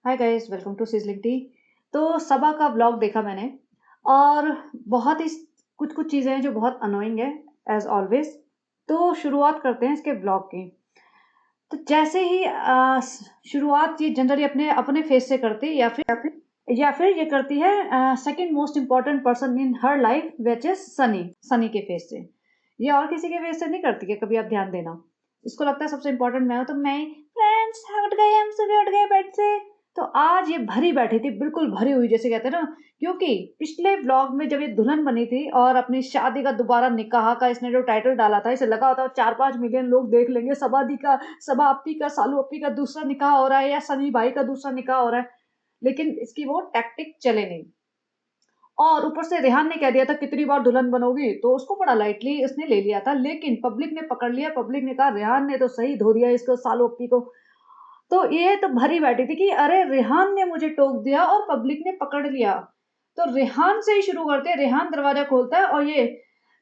Hi guys, welcome to sizzling tea. तो सबा का vlog देखा मैंने और बहुत ही कुछ कुछ चीज़ें हैं जो बहुत अनोइंग है एज ऑलवेज। तो शुरुआत करते हैं इसके व्लॉग की। तो जैसे ही शुरुआत ये जनरली अपने अपने फेस से करती है या फिर ये करती है second most important person in her life which is Sunny. Sunny के फेस से, ये और किसी के फेस से नहीं करती है। कभी आप ध्यान देना, इसको लगता है सबसे इम्पोर्टेंट मैं हूं, तो मैं फ्रेंड्स उठ गए, हम सभी उठ गए बेड से। तो आज ये भरी बैठी थी, बिल्कुल भरी हुई जैसे कहते हैं ना। क्योंकि पिछले व्लॉग में जब ये दुल्हन बनी थी और अपनी शादी का दोबारा निकाह का इसने जो टाइटल डाला था, इसे लगा होता 4-5 मिलियन लोग देख लेंगे। सबादी का, सबा अप्पी का, सालू अप्पी का दूसरा निकाह हो रहा है या सनी भाई का दूसरा निकाह हो रहा है। लेकिन इसकी वो टैक्टिक चले नहीं। और ऊपर से रेहान ने कह दिया था कितनी बार दुल्हन बनोगी, तो उसको बड़ा लाइटली इसने ले लिया था। लेकिन पब्लिक ने पकड़ लिया, पब्लिक ने कहा रेहान ने तो सही धो दिया इसको, सालो अप्पी को। तो ये तो भरी बैठी थी कि अरे रेहान ने मुझे टोक दिया और पब्लिक ने पकड़ लिया। तो रेहान से ही शुरू करते हैं। रेहान दरवाजा खोलता है और ये,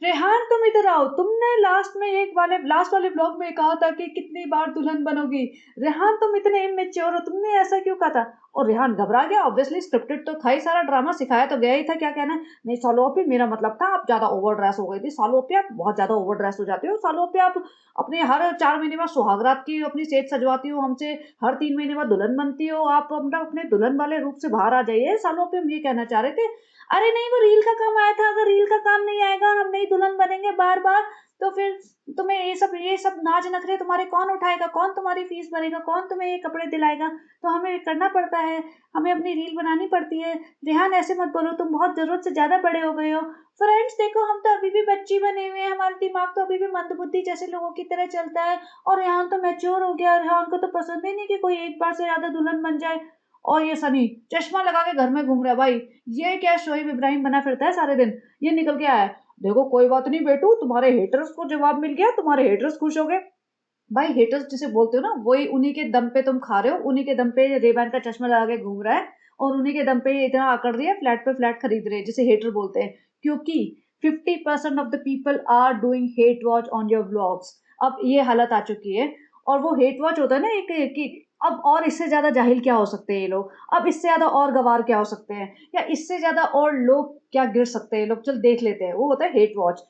रेहान तुम इधर आओ, तुमने लास्ट वाले ब्लॉग में कहा था कि कितनी बार दुल्हन बनोगी। रेहान तुम इतने इमेच्योर हो, तुमने ऐसा क्यों कहा था। और रेहान घबरा गया, ऑब्वियसली स्क्रिप्टेड तो था ही, सारा ड्रामा सिखाया तो गया ही था। क्या कहना है, नहीं सालोपी मेरा मतलब था आप ज्यादा ओवर ड्रेस हो गई थी, सालोपी आप बहुत ज्यादा ओवर ड्रेस हो जाती हो, सालोपी आप अपने हर 4 महीने बाद सुहागरात की अपनी सेज सजवाती हो हमसे, हर 3 महीने बाद दुल्हन बनती हो, आप अपना अपने दुल्हन वाले रूप से बाहर आ जाइए। सालोपी हम ये कहना चाह रहे थे। अरे नहीं, वो रील का काम आया था, अगर रील का काम नहीं आएगा, हम नहीं दुल्हन बनेंगे बार बार, तो फिर तुम्हें ये सब नाज नखरे तुम्हारे कौन उठाएगा, कौन तुम्हारी फीस भरेगा, कौन तुम्हें ये कपड़े दिलाएगा। तो हमें करना पड़ता है, हमें अपनी रील बनानी पड़ती है। रेहान ऐसे मत बोलो, तुम बहुत जरूरत से ज्यादा बड़े हो गए हो। फ्रेंड्स देखो, हम तो अभी भी बच्ची बने हुए हैं, हमारा दिमाग तो अभी भी मंदबुद्धि जैसे लोगों की तरह चलता है। और रेहान तो मैच्योर हो गया, रेहान को तो पसंद ही नहीं कि कोई एक बार से ज्यादा दुल्हन बन जाए। और ये सनी चश्मा लगा के घर में घूम रहा है भाई। ये क्या शोएब इब्राहिम बना फिरता है सारे दिन। ये निकल के आया है, देखो कोई बात नहीं बेटू, तुम्हारे हेटर्स को जवाब मिल गया, तुम्हारे हेटर्स खुश हो गए। भाई हेटर्स जिसे बोलते हो ना, वही उन्हीं के दम पे तुम खा रहे हो, उन्हीं के दम पे रेबैन का चश्मा लगा के घूम रहा है। और उन्हीं के दम पे ये इतना आकर दिया, फ्लैट पे फ्लैट खरीद रहे हैं, जिसे हेटर बोलते हैं। क्योंकि 50% of the people are doing hate watch on your vlogs. अब ये हालत आ चुकी है। और वो हेट वॉच होता है ना एक कि अब और इससे ज्यादा जाहिल क्या हो सकते हैं ये लोग, अब इससे ज्यादा और गवार क्या हो सकते हैं, या इससे ज्यादा और लोग क्या गिर सकते हैं लोग, चल देख लेते हैं। वो होता है हेट वॉच।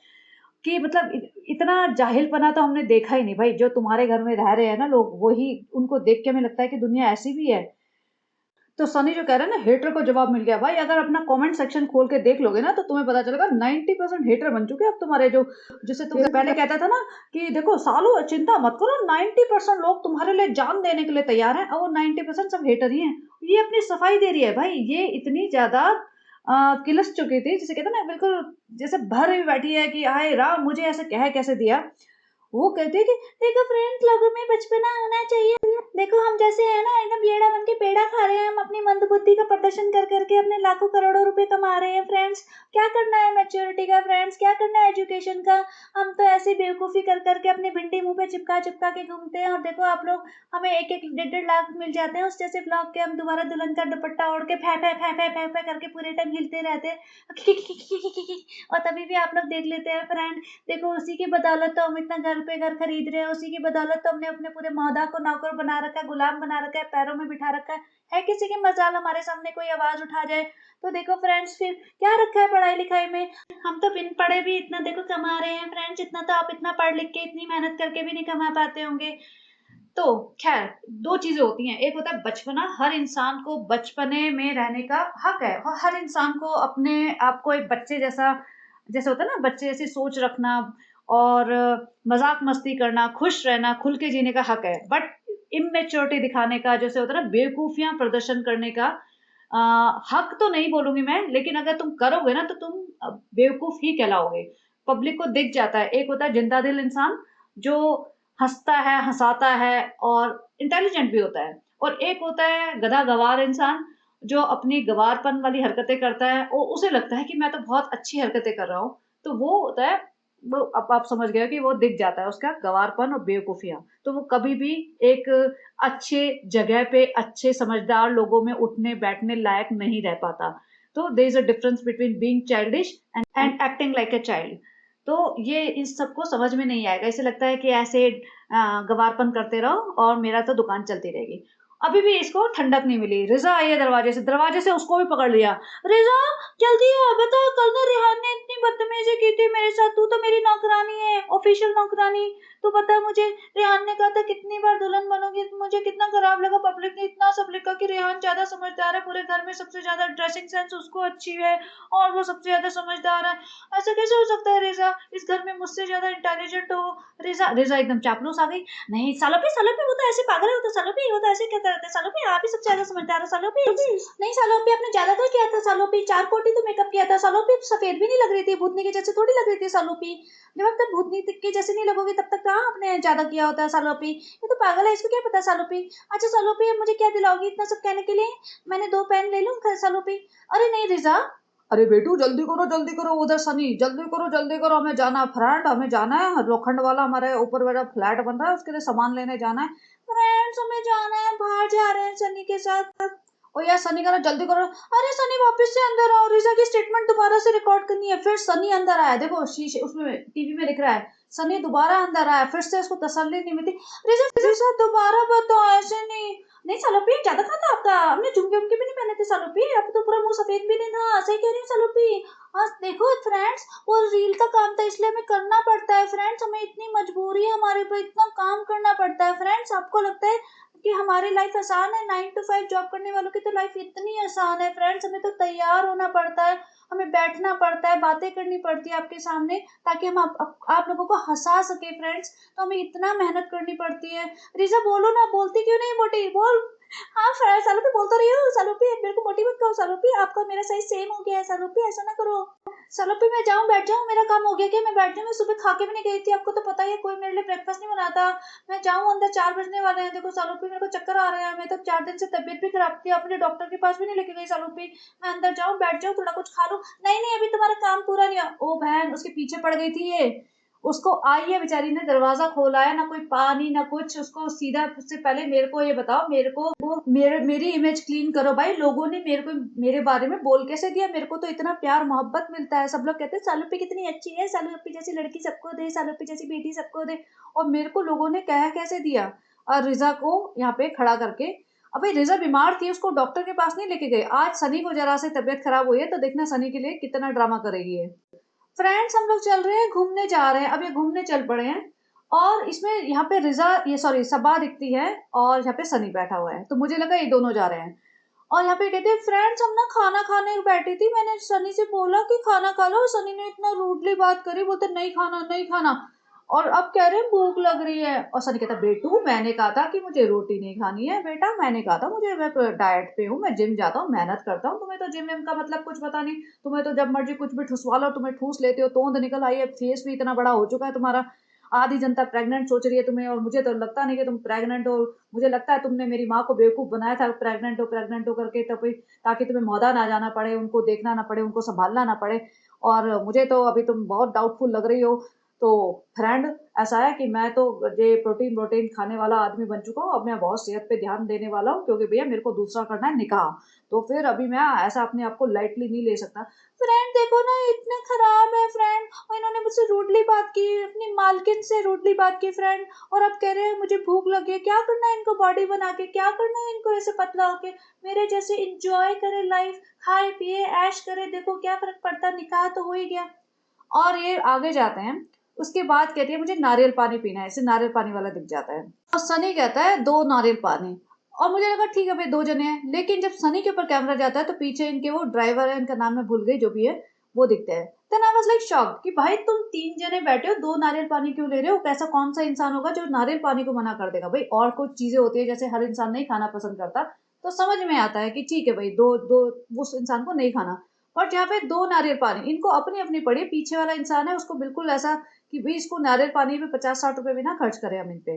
कि मतलब इतना जाहिलपना तो हमने देखा ही नहीं भाई। जो तुम्हारे घर में रह रहे हैं ना लोग, वही उनको देख के हमें लगता है कि दुनिया ऐसी भी है। तो सनी जो कह रहा है ना, हेटर को जवाब मिल गया भाई। अगर अपना कमेंट सेक्शन खोल के देख लोगे ना, तो तुम्हें पता चलेगा 90% हेटर बन चुके हैं अब तुम्हारे। जो जिसे तुम पहले कहता था ना कि देखो सालू चिंता मत करो, 90% लोग तुम्हारे लिए जान देने के लिए तैयार हैं, और वो 90% सब हेटर ही हैं। ये अपनी सफाई दे रही है भाई। ये इतनी ज्यादा किलस चुकी थी, जिसे कहते हैं ना, बिल्कुल जैसे भर हुई बैठी है कि हाय राम, मुझे ऐसे कह कैसे दिया। वो कहती है कि देखो फ्रेंड्स, लोगों में बचपना होना चाहिए। देखो हम जैसे है ना, एकदम बेड़ा बन के पेड़ा खा रहे हैं, हम अपनी मंदबुद्धि का प्रदर्शन कर करके अपने लाखों करोड़ों रुपए कमा रहे हैं फ्रेंड्स। क्या करना है मैच्योरिटी का फ्रेंड्स, क्या करना है एजुकेशन का। हम तो ऐसी बेवकूफ़ी कर करके अपनी भिंडी मुंह पे चिपका चिपका के घूमते हैं, और देखो आप लोग, हमें 1-1 1.5 लाख मिल जाते हैं उस जैसे ब्लॉग के। हम दोबारा दुल्हन का दुपट्टा ओढ़ के फै फै फै फै फै फै करके पूरे टाइम हिलते रहते हैं, और तभी भी आप लोग देख लेते हैं फ्रेंड। देखो उसी की बदौलत तो हम इतना घर पे घर खरीद रहे हैं, उसी की बदौलत तो हमने अपने पूरे मौदा को नौकर बना रखा है, गुलाम बना रखा है, पैरों में बिठा रखा है किसी की मजाल हमारे सामने कोई आवाज उठा जाए तो देखो फ्रेंड्स, फिर क्या रखा है पढ़ाई लिखाई में। हम तो बिन पढ़े भी इतना देखो कमा रहे हैं फ्रेंड्स, इतना तो आप इतना पढ़ लिख के इतनी मेहनत करके भी नहीं कमा पाते होंगे। तो खैर, दो चीजें होती हैं। एक होता है बचपना, हर इंसान को बचपने में रहने का हक है, और हर इंसान को अपने आप को एक बच्चे जैसा, जैसे होता है ना बच्चे जैसी सोच रखना, और मजाक मस्ती करना, खुश रहना, खुल के जीने का हक है। बट इमेच्योरिटी दिखाने का, जैसे होता है ना बेवकूफियां प्रदर्शन करने का हक तो नहीं बोलूंगी मैं, लेकिन अगर तुम करोगे ना तो तुम बेवकूफ ही कहलाओगे। पब्लिक को दिख जाता है। एक होता है जिंदा दिल इंसान, जो हंसता है, हंसाता है, और इंटेलिजेंट भी होता है। और एक होता है गधा गवार इंसान, जो अपनी गवारपन वाली हरकतें करता है और उसे लगता है कि मैं तो बहुत अच्छी हरकतें कर रहा हूँ। तो वो होता है, वो अब आप समझ गए कि वो दिख जाता है उसका गवारपन और बेवकूफियां। तो वो कभी भी एक अच्छे जगह पे अच्छे समझदार लोगों में उठने बैठने लायक नहीं रह पाता। तो there is a difference between being childish and acting like a child. तो ये इस सबको समझ में नहीं आएगा। इसे लगता है कि ऐसे गवारपन करते रहो और मेरा तो दुकान चलती रहेगी। अभी भी इसको ठंडक नहीं मिली। रिजा आई है दरवाजे से उसको भी पकड़ लिया। रिजा जल्दी आ, बता कल ना रिहान ने इतनी बदतमीजी की थी मेरे साथ, तू तो मेरी नौकरानी है, ऑफिशियल नौकरानी। तू पता मुझे रिहान ने कहा था कितनी बार दुल्हन बनोगी, मुझे कितना खराब लगा। पब्लिक ने इतना सब लिखा कि रिहान ज्यादा समझदार है, पूरे घर में सबसे ज्यादा ड्रेसिंग सेंस उसको अच्छी है और वो सबसे ज्यादा समझदार है। ऐसा कैसे हो सकता है रिजा, इस घर में मुझसे ज्यादा इंटेलिजेंट हो। रिजा रिजा एकदम चापलूस आ गई। नहीं सालोपी वो तो ऐसे पागल है, वो तो सालोपी वो तो ऐसे क्या करते हैं, सालोपी आप ही सबसे ज्यादा समझदार हो सालोपी। नहीं सालोपी आपने ज्यादा तो किया था सालोपी, 4 कोटी तो मेकअप किया था सालोपी, सफेद भी नहीं लग रही थी, भूतनी के जैसे थोड़ी लग रही थी सालोपी। जब आप तक भूतनी के जैसे नहीं लगोगी तब तक कहाँ आपने ज्यादा किया होता है सालोपी, ये तो पागल है, इसको क्या पता सालोपी। अच्छा सालोपी अब मुझे क्या दिलाओगी इतना सब कहने के लिए, मैंने 2 पेन ले लूं सालोपी। अरे नहीं रिजा। अरे बेटू जल्दी करो उधर सनी, जल्दी करो हमें जाना है फ्रेंड, हमें जाना है लोखंड वाला हमारे ऊपर वाला फ्लैट बन रहा है उसके लिए सामान लेने जाना है। फ्रेंड्स हमें जाना है, बाहर जा रहे हैं सनी के साथ। ओ यार सनी करो जल्दी करो। अरे सनी वापस से अंदर आओ, रिजा की स्टेटमेंट दोबारा से रिकॉर्ड करनी है। फिर सनी अंदर आया, देखो शीशे उसमें टीवी में दिख रहा है सनी दोबारा अंदर आया, फिर से उसको तसल्ली नहीं मिलती। रिजा दोबारा बताओ, ऐसे नहीं। नहीं सालोपी ज्यादा था आपका, हमने झुमके उमके भी नहीं पहने थे सालोपी, अब तो पूरा मुंह सफेद भी नहीं था, सही कह रही हूँ सालोपी। हाँ देखो फ्रेंड्स वो रील का काम था इसलिए हमें करना पड़ता है फ्रेंड्स, हमें इतनी मजबूरी है, हमारे ऊपर इतना काम करना पड़ता है फ्रेंड्स। आपको लगता है कि हमारी लाइफ आसान है, 9 to 5 जॉब करने वालों की तो लाइफ इतनी आसान है फ्रेंड्स, हमें तो तैयार होना पड़ता है, हमें बैठना पड़ता है, बातें करनी पड़ती है आपके सामने ताकि हम आप लोगों को हंसा सके फ्रेंड्स, तो हमें इतना मेहनत करनी पड़ती है। रिजा बोलो ना, बोलती क्यों नहीं मोटी, बोल। हाँ सालोपी बोल तो रही हो सालोपी, मेरे को मोटी मत कहो सालोपी, आपका मेरा साइज सेम हो गया है सालोपी, ऐसा ना करो। सालोपी मैं जाऊँ बैठ जाऊँ, मेरा काम हो गया क्या, मैं बैठ जाऊँ, मैं सुबह खा के भी नहीं गई थी, आपको तो पता ही है कोई मेरे लिए ब्रेकफास्ट नहीं बनाता। मैं जाऊँ अंदर, 4 बजने वाले हैं, देखो सालोपी मेरे को चक्कर आ रहे हैं, मैं तो 4 दिन से तबीयत भी खराब थी, आप मुझे डॉक्टर के पास भी नहीं लेके गई सालोपी। मैं अंदर जाऊँ बैठ जाऊँ थोड़ा कुछ खा लूँ। नहीं अभी तुम्हारा काम पूरा नहीं हुआ। ओ बहन उसके पीछे पड़ गई थी ये, उसको आई है बेचारी ने, दरवाजा खोला है, ना कोई पानी ना कुछ, उसको सीधा सबसे पहले मेरे को ये बताओ, मेरे को मेरी इमेज क्लीन करो भाई, लोगों ने मेरे को मेरे बारे में बोल कैसे दिया, मेरे को तो इतना प्यार मोहब्बत मिलता है, सब लोग कहते हैं सालोपी कितनी अच्छी है, सालोपी जैसी लड़की सबको दे, सालोपी जैसी बेटी सबको दे, और मेरे को लोगों ने कह कैसे दिया। और रिजा को यहाँ पे खड़ा करके, अब भाई रिजा बीमार थी, उसको डॉक्टर के पास नहीं लेके गए, आज सनी को जरा से तबियत खराब हुई है तो देखना सनी के लिए कितना ड्रामा करेगी ये। फ्रेंड्स हम लोग चल रहे हैं घूमने जा रहे हैं, अब ये घूमने चल पड़े हैं, और इसमें यहाँ पे रिजा ये सॉरी सबा दिखती है और यहाँ पे सनी बैठा हुआ है, तो मुझे लगा ये दोनों जा रहे हैं। और यहाँ पे कहते हैं फ्रेंड्स हम ना खाना खाने बैठी थी, मैंने सनी से बोला कि खाना खा लो, सनी ने इतना रूडली बात करी, बोलते नहीं खाना नहीं खाना, और अब कह रहे हैं भूख लग रही है, और सनी कहता बेटू मैंने कहा था कि मुझे रोटी नहीं खानी है बेटा, मैंने कहा था मुझे, मैं डाइट पे हूँ, मैं जिम जाता हूँ मेहनत करता हूँ, तुम्हें तो जिम विम का मतलब कुछ पता नहीं, तुम्हें तो जब मर्जी कुछ भी ठुसवा लो, तुम्हें ठूस लेते हो, तोंद निकल आई है, फेस भी इतना बड़ा हो चुका है तुम्हारा, आधी जनता प्रेग्नेंट सोच रही है तुम्हें, और मुझे तो लगता नहीं कि तुम प्रेग्नेंट हो, मुझे लगता है तुमने मेरी माँ को बेवकूफ बनाया था प्रेग्नेंट हो करके, तभी ताकि तुम्हें मौदा ना जाना पड़े, उनको देखना ना पड़े, उनको संभालना ना पड़े, और मुझे तो अभी तुम बहुत डाउटफुल लग रही हो। तो फ्रेंड ऐसा है कि मैं तो ये प्रोटीन प्रोटीन खाने वाला आदमी बन चुका हूँ, अब मैं बहुत सेहत पे ध्यान देने वाला हूँ, क्योंकि भैया मेरे को दूसरा करना है निकाह, तो फिर अभी मैं ऐसा अपने आप को लाइटली नहीं ले सकता। फ्रेंड देखो ना इतने खराब है फ्रेंड, और इन्होंने मुझसे रूडली बात की, अपनी मालकिन से रूडली बात की फ्रेंड, और अब कह रहे हैं मुझे भूख लगी है, क्या करना है इनको बॉडी बना के, क्या करना है इनको ऐसे पतला होके, मेरे जैसे इंजॉय करे लाइफ, खाए पिए ऐश करे, देखो क्या फर्क पड़ता, निकाह तो हो ही गया। और ये आगे जाते हैं, उसके बाद कहती है मुझे नारियल पानी पीना है, इसे नारियल पानी वाला दिख जाता है, और सनी कहता है 2 नारियल पानी, और मुझे लगा ठीक है भाई 2 जने हैं, लेकिन जब सनी के ऊपर कैमरा जाता है तो पीछे इनके वो ड्राइवर है, इनका नाम मैं भूल गई, जो भी है वो दिखते हैं। Then I was like shocked कि भाई तुम 3 जने बैठे हो, 2 नारियल पानी क्यों ले रहे हो, कैसा कौन सा इंसान होगा जो नारियल पानी को मना कर देगा, भाई और कुछ चीजें होती है जैसे हर इंसान नहीं खाना पसंद करता, तो समझ में आता है कि ठीक है भाई दो दो उस इंसान को नहीं खाना, और यहाँ पे 2 नारियल पानी, इनको अपनी अपनी पड़ी, पीछे वाला इंसान है उसको बिल्कुल ऐसा कि भाई इसको नारियल पानी पे 50-60 रुपए भी ना खर्च करें हम इन पे।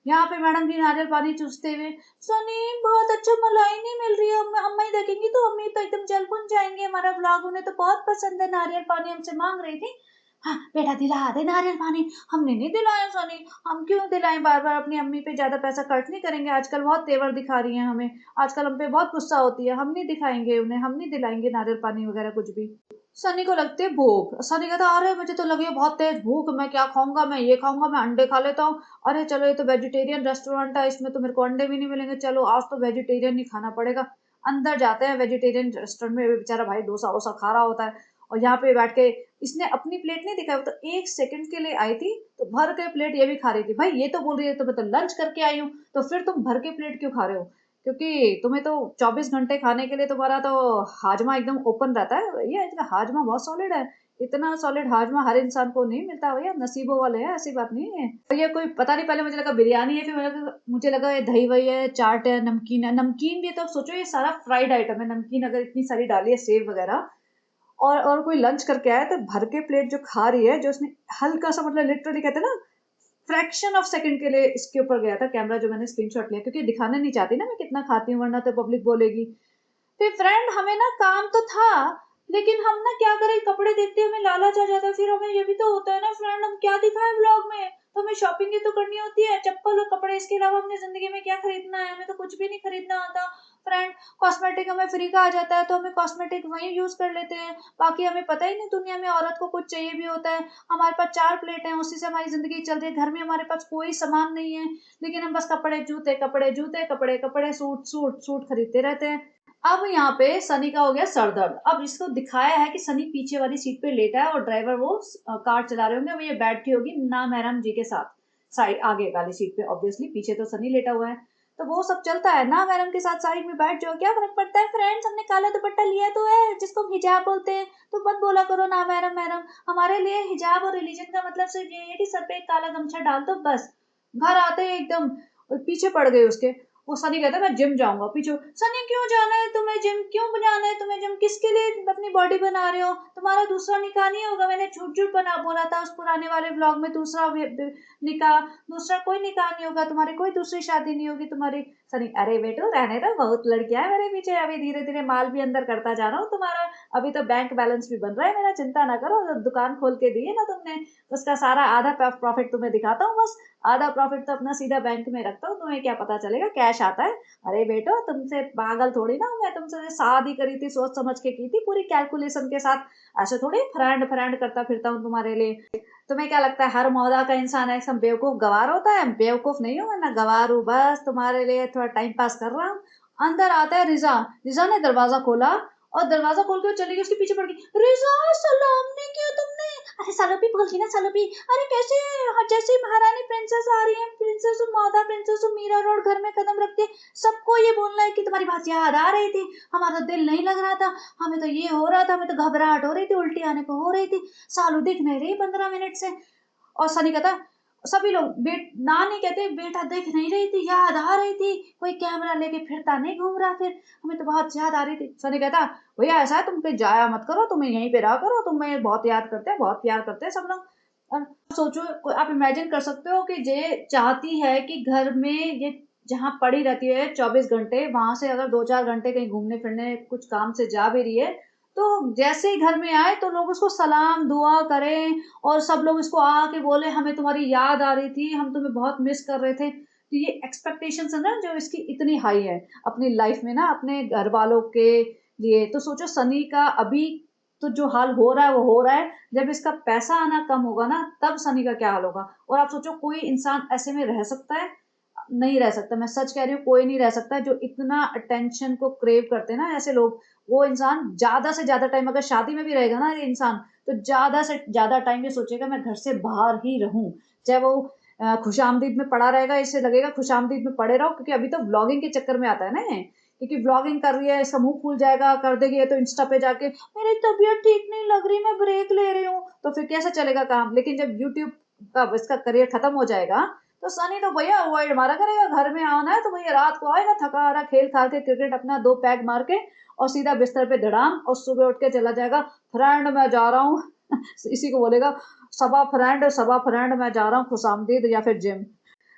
यहाँ पे मैडम जी नारियल पानी चूसते हुए, सनी बहुत अच्छा, मलाई नहीं मिल रही है, अम्मा ही देखेंगी तो अम्मी तो एकदम जल भुन जाएंगे हमारा व्लॉग, उन्हें तो बहुत पसंद है नारियल पानी, हमसे मांग रही थी। हाँ बेटा दिला दे नारियल पानी, हमने नहीं दिलाया सनी, हम क्यों दिलाएं, बार बार अपनी अम्मी पे ज्यादा पैसा खर्च नहीं करेंगे, आजकल बहुत तेवर दिखा रही है हमें, आजकल हम पे बहुत गुस्सा होती है, हम नहीं दिखाएंगे उन्हें, हम नहीं दिलाएंगे नारियल पानी वगैरह कुछ भी। सनी को लगती है भूख। सनी कहता है अरे मुझे तो लगी है बहुत तेज भूख, मैं क्या खाऊंगा, मैं ये खाऊंगा, मैं अंडे खा लेता हूँ। अरे चलो ये तो वेजिटेरियन रेस्टोरेंट है, इसमें तो मेरे को अंडे भी नहीं मिलेंगे, चलो आज तो वेजिटेरियन ही खाना पड़ेगा। अंदर जाते हैं वेजिटेरियन रेस्टोरेंट में, बेचारा भाई डोसा वोसा खा रहा होता है। और यहाँ पे बैठ के इसने अपनी प्लेट नहीं दिखाई, वो तो 1 सेकंड के लिए आई थी तो भर के प्लेट ये भी खा रही थी। भाई ये तो बोल रही है तो मैं तो लंच करके आई हूँ, तो फिर तुम भर के प्लेट क्यों खा रहे हो? क्योंकि तुम्हें तो 24 घंटे खाने के लिए तुम्हारा तो हाजमा एकदम ओपन रहता है भैया, इसका हाजमा बहुत सॉलिड है। इतना सॉलिड हाजमा हर इंसान को नहीं मिलता भैया, नसीबों वाले हैं, ऐसी बात नहीं है। तो ये कोई पता नहीं, पहले मुझे लगा बिरयानी है, फिर मुझे लगा ये दही वही है, चाट है, नमकीन है। नमकीन भी है तो सोचो ये सारा फ्राइड आइटम है, नमकीन अगर इतनी सारी डाली है, सेव वगैरह। और कोई लंच करके आया तो भर के प्लेट जो खा रही है, जो उसने हल्का सा मतलब लिटरली कहते हैं ना, फ्रैक्शन ऑफ सेकंड के लिए इसके ऊपर गया था कैमरा, जो मैंने स्क्रीनशॉट लिया, क्योंकि दिखाना नहीं चाहती ना मैं कितना खाती हूँ, वरना तो पब्लिक बोलेगी। फिर फ्रेंड हमें ना काम तो था, लेकिन हम ना क्या करें, कपड़े देखते हमें लालच आ जाता है, फिर हमें ये भी तो होता है ना फ्रेंड, हम क्या दिखाएं ब्लॉग में, तो हमें शॉपिंग ही तो करनी होती है, चप्पल और कपड़े, इसके अलावा अपनी जिंदगी में क्या खरीदना है, हमें तो कुछ भी नहीं खरीदना आता फ्रेंड। कॉस्मेटिक हमें फ्री का आ जाता है तो हमें कॉस्मेटिक वहीं यूज कर लेते हैं, बाकी हमें पता ही नहीं दुनिया में औरत को कुछ चाहिए भी होता है। हमारे पास 4 प्लेट है, उसी से हमारी जिंदगी चल रही है, घर में हमारे पास कोई सामान नहीं है, लेकिन हम बस कपड़े जूते कपड़े जूते कपड़े कपड़े सूट सूट सूट खरीदते रहते हैं। अब यहाँ पे सनी का हो गया सर दर्द। अब इसको दिखाया है कि सनी पीछे वाली सीट पे लेटा है और ड्राइवर वो कार चला रहे होंगे, वो ये बैठी होगी ना महरम जी के साथ साइड आगे वाली सीट पे, ऑब्वियसली पीछे तो सनी लेटा हुआ है। तो वो सब चलता है ना मैडम के साथ साइड में बैठ जाओ, क्या फर्क पड़ता है फ्रेंड्स, हमने काला दुपट्टा लिया तो है जिसको हम हिजाब बोलते हैं, तो मत बोला करो ना मैडम मैडम। हमारे लिए हिजाब और रिलीजन का मतलब सिर्फ ये है कि सर पे एक काला गमछा डाल दो बस। घर आते ही एकदम पीछे पड़ गए उसके। वो सनी कहता है मैं जिम जाऊंगा, पीछे सनी क्यों जाना है तुम्हें जिम, क्यों जाना है तुम्हें जिम, किसके लिए अपनी बॉडी बना रहे हो, तुम्हारा दूसरा निकाह नहीं होगा, मैंने झूठ झूठ बना बोला था उस पुराने वाले ब्लॉग में, दूसरा निकाह, दूसरा कोई निकाह नहीं होगा, तुम्हारी कोई दूसरी शादी नहीं होगी तुम्हारी। सनी अरे बेटो रहने दो, बहुत लड़कियां है मेरे पीछे, अभी धीरे धीरे माल भी अंदर करता जा रहा हूँ तुम्हारा, अभी तो बैंक बैलेंस भी बन रहा है मेरा, चिंता ना करो, दुकान खोल के दी है ना तुमने, उसका सारा आधा प्रॉफिट तुम्हें दिखाता हूँ बस, आधा प्रॉफिट तो अपना सीधा बैंक में रखता हूँ, तुम्हें क्या पता चलेगा कैश आता है। अरे बेटो तुमसे पागल थोड़ी ना हूं मैं, तुमसे शादी करी थी सोच समझ के की थी, पूरी कैलकुलेशन के साथ, ऐसे थोड़ी फ्रेंड फ्रेंड करता फिरता हूँ तुम्हारे लिए। तुम्हें क्या लगता है हर मौदा का इंसान एकदम बेवकूफ गवार होता है? बेवकूफ नहीं हूँ मैं, ना गवार हूँ, बस तुम्हारे लिए थोड़ा टाइम पास कर रहा हूँ। अंदर आता है रिजा। रिजा ने दरवाजा खोला और दरवाजा खोल के वो चली गई, उसके पीछे पड़ गई। रिजा सलाम नहीं किया तुमने? अरे सालोपी बोल गई ना सालोपी। अरे कैसे, जैसे महारानी प्रिंसेस आ रही है, प्रिंसेस मादा प्रिंसेस मीरा रोड घर में कदम रखते सबको ये बोलना है कि तुम्हारी बात याद आ रही थी, हमारा दिल नहीं लग रहा था, हमें तो ये हो रहा था, हमें तो घबराहट हो रही थी, उल्टी आने को हो रही थी, सालू दिख नहीं रही 15 मिनट से। और सनी कहता सभी लोग ना नहीं कहते, बेटा देख नहीं रही थी, याद आ रही थी, कोई कैमरा लेके फिरता नहीं घूम रहा, फिर हमें तो बहुत याद आ रही थी। सनी कहता भैया ऐसा है तुम कहीं जाया मत करो, तुम्हें यहीं पे रहा करो, तुम्हें बहुत याद करते हैं, बहुत प्यार करते हैं सब लोग। और सोचो आप इमेजिन कर सकते हो कि जे चाहती है कि घर में ये जहाँ पड़ी रहती है 24 घंटे, वहां से अगर 2-4 घंटे कहीं घूमने फिरने कुछ काम से जा भी रही है, तो जैसे ही घर में आए तो लोग उसको सलाम दुआ करें और सब लोग इसको आके बोले हमें तुम्हारी याद आ रही थी, हम तुम्हें बहुत मिस कर रहे थे। तो ये एक्सपेक्टेशंस है ना जो इसकी इतनी हाई है अपनी लाइफ में ना, अपने घर वालों के लिए। तो सोचो सनी का अभी तो जो हाल हो रहा है वो हो रहा है, जब इसका पैसा आना कम होगा ना तब सनी का क्या हाल होगा। और आप सोचो कोई इंसान ऐसे में रह सकता है? नहीं रह सकता, मैं सच कह रही हूँ, कोई नहीं रह सकता जो इतना अटेंशन को क्रेव करते हैं ना ऐसे लोग। वो इंसान ज्यादा से ज्यादा टाइम अगर शादी में भी रहेगा ना ये इंसान, तो ज्यादा से ज्यादा टाइम ये सोचेगा मैं घर से बाहर ही रहूं, चाहे वो खुशामदीद में पड़ा रहेगा, इससे लगेगा खुशामदीद में पड़े रहो, क्योंकि अभी तो व्लॉगिंग के चक्कर में आता है ना ये, क्योंकि व्लॉगिंग कर रही है, इसका मुंह फूल जाएगा, कर देगी ये तो इंस्टा पे जाके मेरी तबीयत ठीक नहीं लग रही, मैं ब्रेक ले रही हूँ, तो फिर कैसे चलेगा काम। लेकिन जब यूट्यूब का इसका करियर खत्म हो जाएगा तो सनी तो भैया अवॉइड मारा करेगा, घर में आना है तो भैया रात को आएगा थका हारा खेल खा के क्रिकेट अपना 2 पैग मार के और सीधा बिस्तर पे धड़ाम, और सुबह उठ के चला जाएगा फ्रेंड मैं जा रहा हूँ इसी को बोलेगा सबा फ्रेंड मैं जा रहा हूँ खुशामदीद या फिर जिम।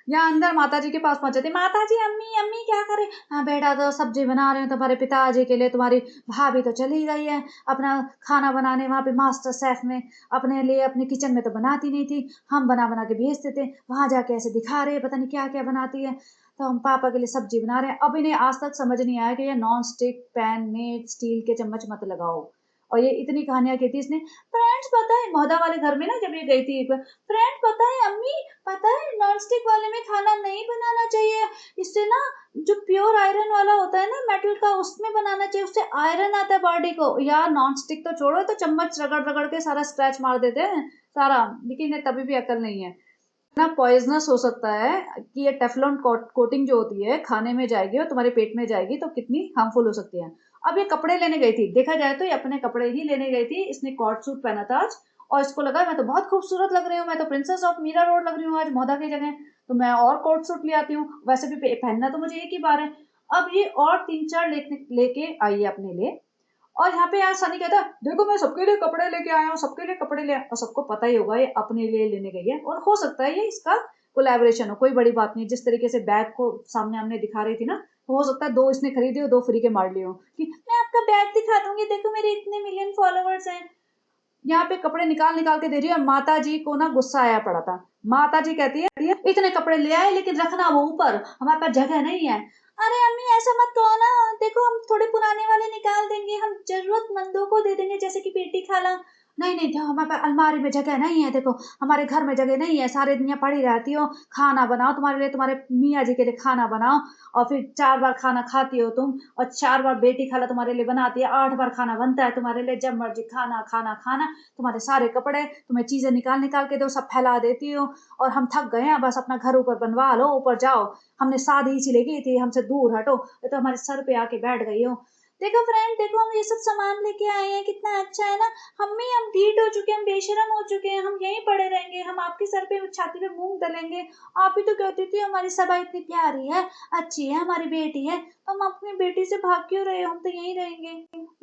यहाँ अंदर माता जी के पास पहुंचे थे, माता जी अम्मी अम्मी क्या करे, हाँ बेटा तो सब्जी बना रहे हैं तुम्हारे पिताजी के लिए, तुम्हारी भाभी तो चली गई है अपना खाना बनाने वहां पे मास्टर शेफ में, अपने लिए अपने किचन में तो बनाती नहीं थी, हम बना बना के भेजते थे, वहां जाके ऐसे दिखा रहे पता नहीं क्या क्या बनाती है, तो हम पापा के लिए सब्जी बना रहे हैं। अब इन्हें आज तक समझ नहीं आया कि ये नॉन स्टिक पैन में स्टील के चम्मच मत लगाओ, और ये इतनी कहानियां कहती इसने, फ्रेंड्स पता है मोहदा वाले घर में ना जब ये गई थी एक बार, फ्रेंड्स पता है अम्मी, पता है नॉन स्टिक वाले में खाना नहीं बनाना चाहिए, इससे ना जो प्योर आयरन वाला होता है ना मेटल का, उसमें बनाना चाहिए, उससे आयरन आता है बॉडी को। यार नॉन स्टिक तो छोड़ो, तो चम्मच रगड़ रगड़ के सारा स्क्रैच मार देते हैं सारा, लेकिन ये तभी भी अकल नहीं है ना। पॉइजनस हो सकता है कि ये टेफलॉन कोटिंग जो होती है खाने में जाएगी और तुम्हारे पेट में जाएगी तो कितनी हार्मफुल हो सकती है। अब ये कपड़े लेने गई थी, देखा जाए तो ये अपने कपड़े ही लेने गई थी। इसने कॉट सूट पहना था आज और इसको लगा मैं तो बहुत खूबसूरत लग रही हूँ, मैं तो प्रिंसेस ऑफ मीरा रोड लग रही हूँ आज मोदा की जगह, तो मैं और कोट सूट ले आती हूँ, वैसे भी पहनना तो मुझे एक ही बार है। अब ये और 3-4 लेके आई है अपने लिए। और यहाँ पे यार सनी कहता है देखो मैं सबके लिए कपड़े लेके आया हूँ, सबके लिए कपड़े ले आया, और सबको पता ही होगा ये अपने लिए लेने गई है, और हो सकता है ये इसका कोलैबोरेशन हो, कोई बड़ी बात नहीं। जिस तरीके से बैग को सामने हमने दिखा रही थी ना, तो हो सकता है 2 इसने खरीदे हो, 2 फ्री के मार लिए हो कि मैं आपका बैग दिखा दूंगी, देखो मेरे इतने मिलियन फॉलोवर्स हैं। यहाँ पे कपड़े निकाल निकाल के दे रही है, और माता जी को ना गुस्सा आया पड़ा था। माता जी कहती है इतने कपड़े ले आए लेकिन रखना वो ऊपर, हमारे पास जगह नहीं है। अरे अम्मी ऐसा मत कहो ना, देखो हम थोड़े पुराने वाले निकाल देंगे, हम जरूरतमंदों को दे देंगे, जैसे कि बेटी खाला। नहीं नहीं, देखो हमारे पास अलमारी में जगह नहीं है, देखो हमारे घर में जगह नहीं है, सारे दिन यहाँ पड़ी रहती हो, खाना बनाओ तुम्हारे लिए, तुम्हारे मियाँ जी के लिए खाना बनाओ, और फिर 4 बार खाना खाती हो तुम, और 4 बार बेटी खाला तुम्हारे लिए बनाती है, 8 बार खाना बनता है तुम्हारे लिए, जब मर्जी खाना खाना खाना, तुम्हारे सारे कपड़े, तुम्हें चीजें निकाल निकाल के दो, सब फैला देती हो, और हम थक गए हैं, बस अपना घर ऊपर बनवा लो, ऊपर जाओ, हमने शादी इसीलिए की थी, हमसे दूर हटो, ये तो हमारे सर पे आके बैठ गई हो। देखो फ्रेंड, देखो हम ये सब सामान लेके आए हैं, कितना अच्छा है ना। हम ढीठ हो चुके हैं, हम बेशरम हो चुके हैं, हम यहीं पड़े रहेंगे, हम आपके सर पे छाती पे मूंग दलेंगे। आप ही तो कहती थी हमारी सभा इतनी प्यारी है, अच्छी है, हमारी बेटी है, तो हम अपनी बेटी से भाग क्यों रहे हो, हम तो यहीं रहेंगे।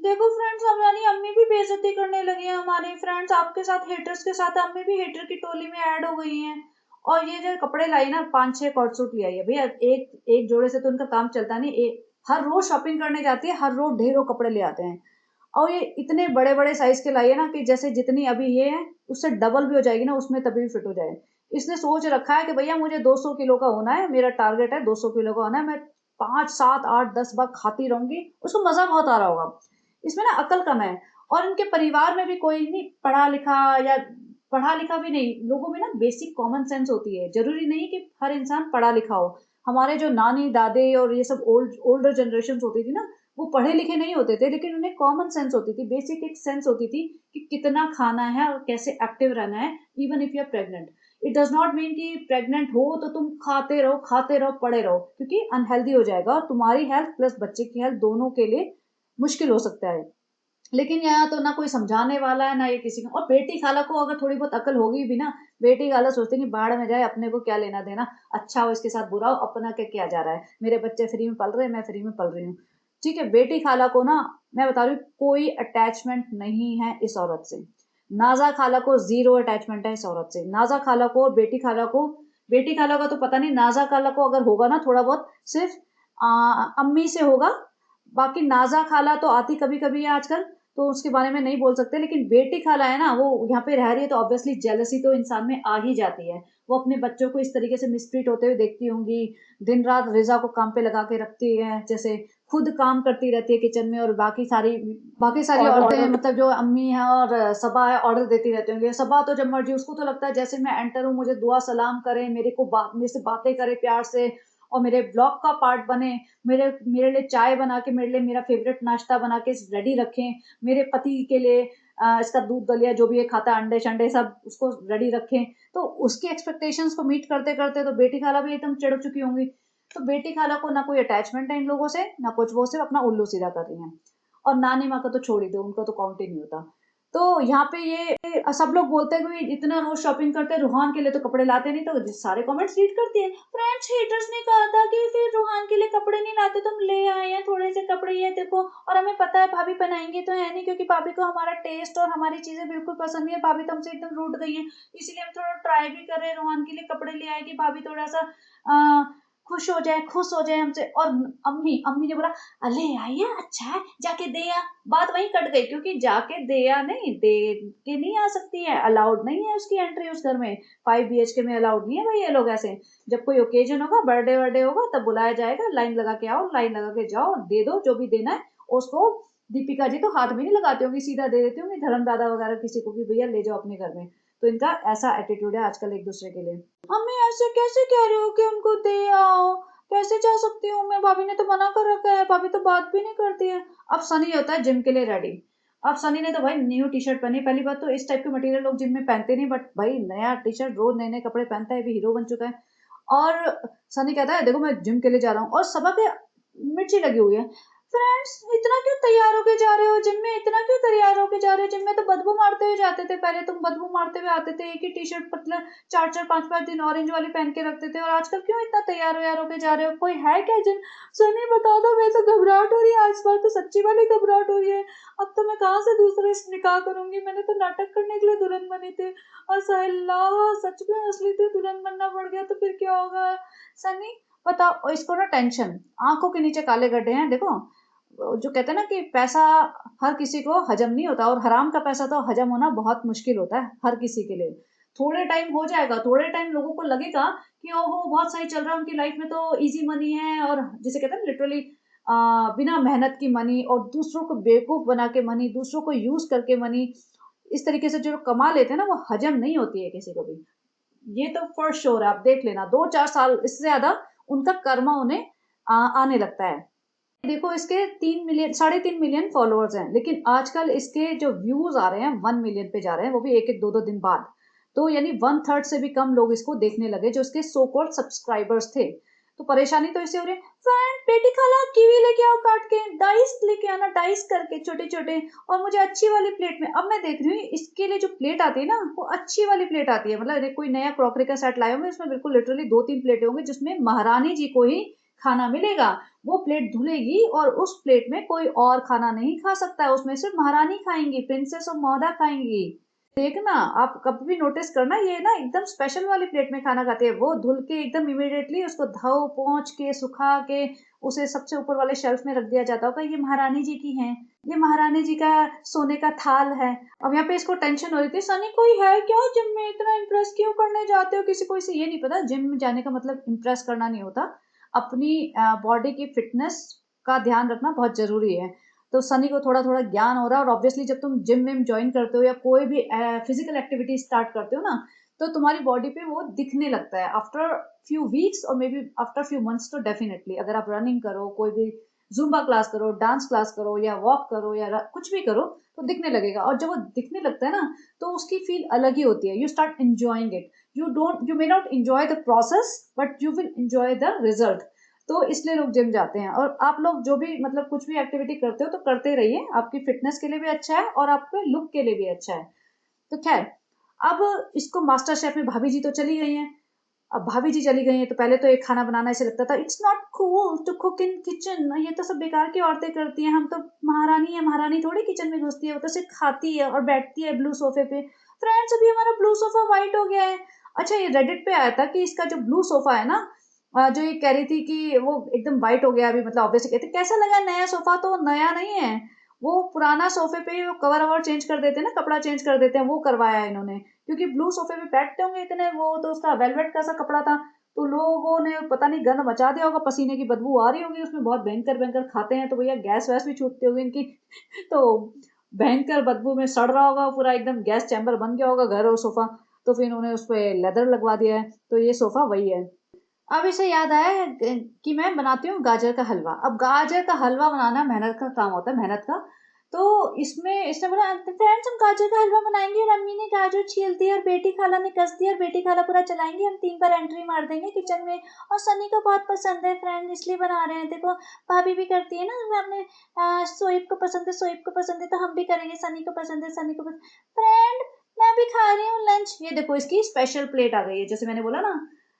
देखो फ्रेंड्स, हमारी अम्मी भी बेइज्जती करने लगी है, हमारी फ्रेंड्स आपके साथ हेटर्स के साथ, अम्मी भी हेटर की टोली में ऐड हो गई हैं। और ये जो कपड़े लाई ना, 5-6 कोट सूट ले आई है भैया, एक एक जोड़े से तो उनका काम चलता नहीं। हर रोज शॉपिंग करने जाती है, हर रोज ढेरों कपड़े ले आते हैं, और ये इतने बड़े बड़े साइज के लाई है ना कि जैसे जितनी अभी ये है उससे डबल भी हो जाएगी ना, उसमें तभी भी फिट हो जाए। इसने सोच रखा है कि भैया मुझे 200 किलो का होना है, मेरा टारगेट है 200 किलो का होना है, मैं 5, 7, 8, 10 बार खाती रहूंगी। उसको मजा बहुत आ रहा होगा, इसमें ना अकल कम है। और इनके परिवार में भी कोई नहीं पढ़ा लिखा, या पढ़ा लिखा भी नहीं, लोगों में ना बेसिक कॉमन सेंस होती है, जरूरी नहीं कि हर इंसान पढ़ा लिखा हो। हमारे जो नानी दादे और ये सब ओल्डर जनरेशन होती थी ना, वो पढ़े लिखे नहीं होते थे, लेकिन उन्हें कॉमन सेंस होती थी, बेसिक एक सेंस होती थी कि कितना खाना है और कैसे एक्टिव रहना है। Even if you are pregnant, it does not mean कि प्रेग्नेंट हो तो तुम खाते रहो पड़े रहो, क्योंकि अनहेल्दी हो जाएगा और तुम्हारी हेल्थ प्लस बच्चे की हेल्थ दोनों के लिए मुश्किल हो सकता है। लेकिन यहाँ तो ना कोई समझाने वाला है ना ये किसी को। और बेटी खाला को अगर थोड़ी बहुत अकल होगी भी ना, बेटी खाला सोचते कि बाढ़ में जाए, अपने को क्या लेना देना, अच्छा हो इसके साथ बुरा हो, अपना क्या किया जा रहा है, मेरे बच्चे फ्री में पल रहे हैं, मैं फ्री में पल रही हूँ। ठीक है, बेटी खाला को ना मैं बता रही हूँ कोई अटैचमेंट नहीं है इस औरत से। नाजा खाला को जीरो अटैचमेंट है इस औरत से। नाजा खाला को, बेटी खाला का तो पता नहीं, नाजा खाला को अगर होगा ना थोड़ा बहुत, सिर्फ अम्मी से होगा। बाकी नाजा खाला तो आती कभी कभी है आजकल, तो उसके बारे में नहीं बोल सकते। लेकिन बेटी खाला है ना, वो यहाँ पे रह रही है तो ऑब्वियसली जेलसी तो इंसान में आ ही जाती है। वो अपने बच्चों को इस तरीके से मिसट्रीट होते हुए देखती होंगी, दिन रात रिजा को काम पे लगा के रखती है, जैसे खुद काम करती रहती है किचन में, और बाकी सारी औरतें, मतलब जो अम्मी है और सबा है, ऑर्डर देती रहती होंगी। सबा तो जब मर्जी, उसको तो लगता है जैसे मैं एंटर हूँ, मुझे दुआ सलाम करे, मेरे से बातें करे प्यार से, और मेरे ब्लॉग का पार्ट बने, मेरे मेरे लिए चाय बना के, मेरे लिए मेरा फेवरेट नाश्ता बना के रेडी रखें, मेरे पति के लिए इसका दूध दलिया जो भी ये खाता है, अंडे शंडे सब उसको रेडी रखें। तो उसकी एक्सपेक्टेशंस को मीट करते करते तो बेटी खाला भी एकदम चिढ़ चुकी होंगी। तो बेटी खाला को ना कोई अटैचमेंट है इन लोगों से, ना कुछ, वो सिर्फ अपना उल्लू सीधा कर रही हैं। और नानी माँ का तो छोड़ ही दो, उनका तो काउंट ही नहीं होता। तो यहाँ पे ये सब लोग बोलते हैं कि इतना रोज शॉपिंग करते हैं, रूहान के लिए तो कपड़े लाते नहीं, तो सारे कमेंट्स रीड करती है। फ्रेंड्स, हेटर्स ने कहा था कि फिर रूहान के लिए कपड़े नहीं लाते, तुम ले आए हैं थोड़े से कपड़े, ये देखो, और हमें पता है भाभी पहनाएंगे तो है नहीं, क्योंकि भाभी को हमारा टेस्ट और हमारी चीजें बिल्कुल पसंद नहीं है, भाभी तो हमसे एकदम रूठ गई है, इसलिए हम थोड़ा ट्राई भी कर रहे हैं, रूहान के लिए कपड़े ले आए कि भाभी थोड़ा सा खुश हो जाए हमसे। और अम्मी अम्मी ने बोला अले आइया, अच्छा है, जाके दे आ। बात वहीं कट गई, क्योंकि जाके दे आ नहीं, दे के नहीं आ सकती है, अलाउड नहीं है उसकी एंट्री उस घर में। 5 BHK में अलाउड नहीं है भाई, ये लोग ऐसे। जब कोई ओकेजन होगा, बर्थडे होगा, तब बुलाया जाएगा, लाइन लगा के आओ, लाइन लगा के जाओ, दे दो जो भी देना है उसको, दीपिका जी तो हाथ में नहीं लगाते होंगे, सीधा दे देते होंगे धर्म दादा वगैरह किसी को कि भैया ले जाओ अपने घर में। तो इनका ऐसा एटीट्यूड है आजकल एक दूसरे के लिए। मम्मी ऐसे कैसे कह रहे हो कि उनको दे आओ, कैसे जा सकती हूँ मैं, भाभी ने तो मना कर रखा है, भाभी तो बात भी नहीं करती है। अब सनी होता है जिम के लिए रेडी। अब सनी ने तो भाई न्यू टी शर्ट पहनी। पहली बात तो इस टाइप के मटेरियल लोग जिम में पहनते नहीं, बट भाई नया टी शर्ट, रोज नए नए कपड़े पहनता है, अभी हीरो बन चुका है। और सनी कहता है देखो मैं जिम के लिए जा रहा हूँ, और सबक मिर्ची लगी हुई है। फ्रेंड्स इतना क्यों तैयार होके जा रहे हो जिम में, इतना क्यों तैयार होके जा रहे हो जिम में, तो बदबू मारते हुए जाते थे पहले, तुम बदबू मारते हुए आते थे, एक ही टी शर्ट पतला 4-4 5-5 दिन ऑरेंज वाली पहन के रखते थे, और आजकल क्यों इतना तैयार व्यार होके जा रहे हो, कोई है क्या जिम। सनी बता दो, मैं तो घबराहट हो रही है, इस बार तो सच्ची वाली घबराहट हो रही है। अब तो मैं कहाँ से दूसरे से निकाह करूंगी, मैंने तो नाटक करने के लिए दुल्हन बनी थी, और अल्लाह सच में असली तो दुल्हन बनना पड़ गया तो फिर क्या होगा। सनी बताओ, और इसको ना टेंशन, आंखों के नीचे काले गड्ढे हैं देखो। जो कहते हैं ना कि पैसा हर किसी को हजम नहीं होता, और हराम का पैसा तो हजम होना बहुत मुश्किल होता है हर किसी के लिए। थोड़े टाइम हो जाएगा, थोड़े टाइम लोगों को लगेगा कि ओहो बहुत सही चल रहा है उनकी लाइफ में, तो इजी मनी है, और जिसे कहते हैं लिटरली बिना मेहनत की मनी, और दूसरों को बेवकूफ बना के मनी, दूसरों को यूज करके मनी, इस तरीके से जो कमा लेते हैं ना, वो हजम नहीं होती है किसी को भी। ये तो फॉर श्योर है, आप देख लेना 2-4 साल इससे ज्यादा उनका कर्मा उन्हें आने लगता है। देखो इसके 3 मिलियन 3.5 मिलियन फॉलोअर्स हैं, लेकिन आजकल इसके जो व्यूज आ रहे हैं 1 मिलियन पे जा रहे हैं, वो भी एक एक 2-2 दिन बाद। तो यानी 1/3 से भी कम लोग इसको देखने लगे जो इसके सो कॉल्ड सब्सक्राइबर्स थे। तो परेशानी तो इससे हो रही है, फ्रेंड बेटी खाला कीवी लेके आओ काट के, डाइस लेके आना, डाइस करके छोटे छोटे, और मुझे अच्छी वाली प्लेट में। अब मैं देख रही हूँ इसके लिए जो प्लेट आती है ना, वो अच्छी वाली प्लेट आती है, मतलब कोई नया क्रॉकरी का सेट लाए होंगे, इसमें बिल्कुल लिटरली 2-3 प्लेटें होंगी जिसमें महारानी जी को ही खाना मिलेगा। वो प्लेट धुलेगी और उस प्लेट में कोई और खाना नहीं खा सकता है, उसमें सिर्फ महारानी खाएंगी, प्रिंसेस और मौदा खाएंगी। देखना आप कभी भी नोटिस करना, ये ना एकदम स्पेशल वाली प्लेट में खाना खाते हैं, वो धुल के एकदम इमीडिएटली उसको धो पोंछ के सुखा के उसे सबसे ऊपर वाले शेल्फ में रख दिया जाता होगा, ये महारानी जी की है, ये महारानी जी का सोने का थाल है। अब यहाँ पे इसको टेंशन हो रही थी, सनी कोई है क्या जिम में, इतना इम्प्रेस क्यों करने जाते हो किसी को। इसे ये नहीं पता जिम में जाने का मतलब इम्प्रेस करना नहीं होता, अपनी बॉडी की फिटनेस का ध्यान रखना बहुत जरूरी है। तो सनी को थोड़ा थोड़ा ज्ञान हो रहा है, और ऑब्वियसली जब तुम जिम में ज्वाइन करते हो या कोई भी फिजिकल एक्टिविटी स्टार्ट करते हो ना, तो तुम्हारी बॉडी पे वो दिखने लगता है आफ्टर फ्यू वीक्स और may be after few months. तो डेफिनेटली अगर आप रनिंग करो, कोई भी जुम्बा क्लास करो, डांस क्लास करो, या वॉक करो, या कुछ भी करो, तो दिखने लगेगा। और जब वो दिखने लगता है ना, तो उसकी फील अलग ही होती है, you start enjoying it. You may not enjoy the process, but you will enjoy the result. तो इसलिए लोग जिम जाते हैं। और आप लोग जो भी मतलब कुछ भी एक्टिविटी करते हो तो करते रहिए, आपकी फिटनेस के लिए भी अच्छा है और आपके लुक के लिए भी अच्छा है। तो खैर, अब इसको मास्टर शेफ में भाभी जी तो चली गई हैं। अब भाभी जी चली गई हैं तो पहले तो एक खाना बनाना ऐसे लगता था it's not cool to cook in kitchen, ये तो सब बेकार की औरतें करती हैं, हम तो महारानी है, महारानी थोड़ी किचन में घुसती है, वो तो सिर्फ खाती है और बैठती है ब्लू सोफे पे। फ्रेंड्स अभी हमारा ब्लू सोफा व्हाइट हो गया है। अच्छा, ये रेडिट पे आया था कि इसका जो ब्लू सोफा है ना, जो ये कह रही थी कि वो एकदम व्हाइट हो गया अभी, मतलब ऑब्वियसली कहते कैसा लगा नया सोफा, तो नया नहीं है, वो पुराना सोफे पे ही वो कवर ववर चेंज कर देते हैं ना, कपड़ा चेंज कर देते हैं, वो करवाया है इन्होंने। क्योंकि ब्लू सोफे पे बैठते होंगे इतने, वो तो उसका वेलवेट का सा कपड़ा था, तो लोगों ने पता नहीं गंद मचा दिया होगा, पसीने की बदबू आ रही होगी उसमें, बहुत भयंकर भयंकर खाते हैं तो भैया गैस वैस भी छूटती होगी इनकी तो भयंकर बदबू में सड़ रहा होगा पूरा, एकदम गैस चैम्बर बन गया होगा घर और सोफा। तो फिर उन्होंने उस पर लेदर लगवा दिया है, तो ये सोफा वही है। अब इसे याद आया कि मैं बनाती हूँ गाजर का हलवा। अब गाजर का हलवा बनाना मेहनत का काम होता है, मेहनत का। तो इसमें इसने बोला फ्रेंड्स हम गाजर का हलवा बनाएंगे, और अम्मी ने गाजर छील दी और बेटी खाला ने कस दी और बेटी खाला पूरा चलाएंगे, हम 3 बार एंट्री मार देंगे किचन में, और सनी को बहुत पसंद है फ्रेंड इसलिए बना रहे हैं, देखो भाभी भी करती है ना, अपने सोइब को पसंद है, सोइब को पसंद है, तो हम भी करेंगे, सनी को पसंद है, सनी को पसंद। फ्रेंड मैं भी खा रही हूँ लंच, ये देखो इसकी स्पेशल प्लेट आ गई है, जैसे मैंने बोला ना,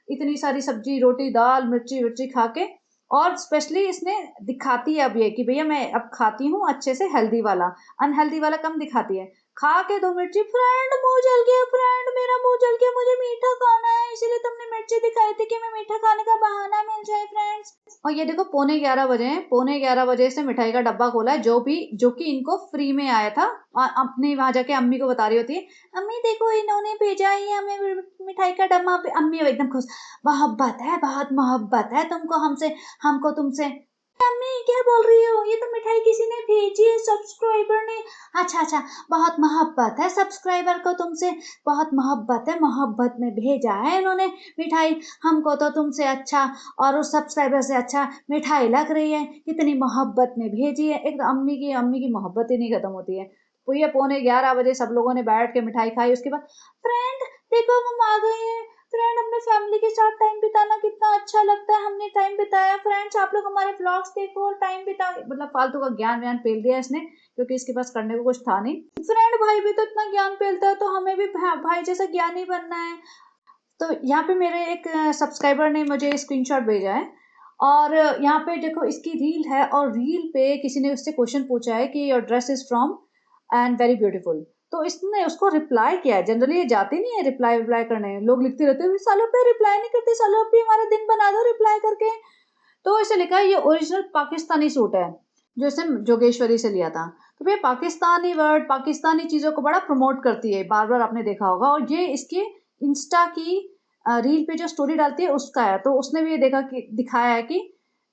इतनी सारी सब्जी रोटी दाल मिर्ची विर्ची खा के। और स्पेशली इसने दिखाती है अब ये कि भैया मैं अब खाती हूँ अच्छे से हेल्दी वाला, अनहेल्दी वाला कम दिखाती है। खा के 2 मिर्ची, फ्रेंड मुंह जल गया, फ्रेंड मेरा मुंह जल गया, मुझे मीठा खाना है, इसीलिए तुमने मिर्ची दिखाई थी कि मैं मीठा खाने का बहाना मिल जाए फ्रेंड्स। और ये देखो 11:15 बजे हैं, 11:15 बजे से मिठाई का डब्बा खोला है, जो कि इनको फ्री में आया था। अपने वहां जाके अम्मी को बता रही होती है, अम्मी देखो इन्होंने भेजा है हमें मिठाई का डब्बा पे। अम्मी एकदम खुश, मोहब्बत है, बहुत मोहब्बत है तुमको हमसे, हमको तुमसे। अम्मी क्या बोल रही हो, ये तो मिठाई किसी ने भेजिए सब्सक्राइबर ने। अच्छा अच्छा, बहुत मोहब्बत है सब्सक्राइबर को तुमसे, बहुत मोहब्बत है, मोहब्बत में भेजा है इन्होंने मिठाई। हमको तो तुमसे अच्छा और उस सब्सक्राइबर से अच्छा मिठाई लग रही है, कितनी मोहब्बत में भेजी है। एक अम्मी की मोहब्बत ही नहीं खत्म होती है। तो ये 11:15 सब लोगों ने बैठ के मिठाई खाई। उसके बाद फ्रेंड देखो हम आ गए हैं, फ्रेंड अपने फैमिली के साथ टाइम बिताना कितना अच्छा लगता है, हमने टाइम बिताया, फ्रेंड्स आप लोग हमारे व्लॉग्स देखो और टाइम बिताओ। मतलब फालतू का ज्ञान व्यान पेल दिया इसने, क्योंकि इसके पास करने को कुछ था नहीं। फ्रेंड भाई भी तो इतना ज्ञान पेलता है, तो हमें भी भाई जैसा ज्ञानी बनना है। तो यहाँ पे मेरे एक सब्सक्राइबर ने मुझे स्क्रीनशॉट भेजा है, और यहाँ पे देखो इसकी रील है, और रील पे किसी ने उससे क्वेश्चन पूछा है कि your dress is from and very beautiful. तो इसने उसको रिप्लाई किया है। जनरली ये जाती नहीं है रिप्लाई करने, लोग लिखते रहते हैं सालों पे रिप्लाई नहीं करते, सालों पे हमारा दिन बना दो रिप्लाई करके। तो इसे लिखा है ये ओरिजिनल पाकिस्तानी सूट है जो इसने जोगेश्वरी से लिया था। तो भैया पाकिस्तानी वर्ड, पाकिस्तानी चीज़ों को बड़ा प्रमोट करती है, बार बार आपने देखा होगा। और ये इसके इंस्टा की रील पे जो स्टोरी डालती है उसका है। तो उसने भी ये देखा कि दिखाया है कि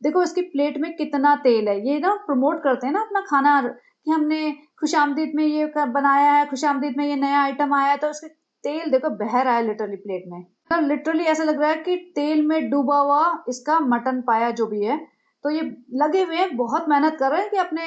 देखो इसकी प्लेट में कितना तेल है। ये ना प्रमोट करते हैं ना अपना खाना, कि हमने खुशामदीद में ये बनाया है, खुशामदीद में ये नया आइटम आया है। तो उसके तेल देखो बह रहा है लिटरली प्लेट में, मतलब लिटरली ऐसा लग रहा है कि तेल में डूबा हुआ इसका मटन पाया जो भी है। तो ये लगे हुए हैं, बहुत मेहनत कर रहे हैं कि अपने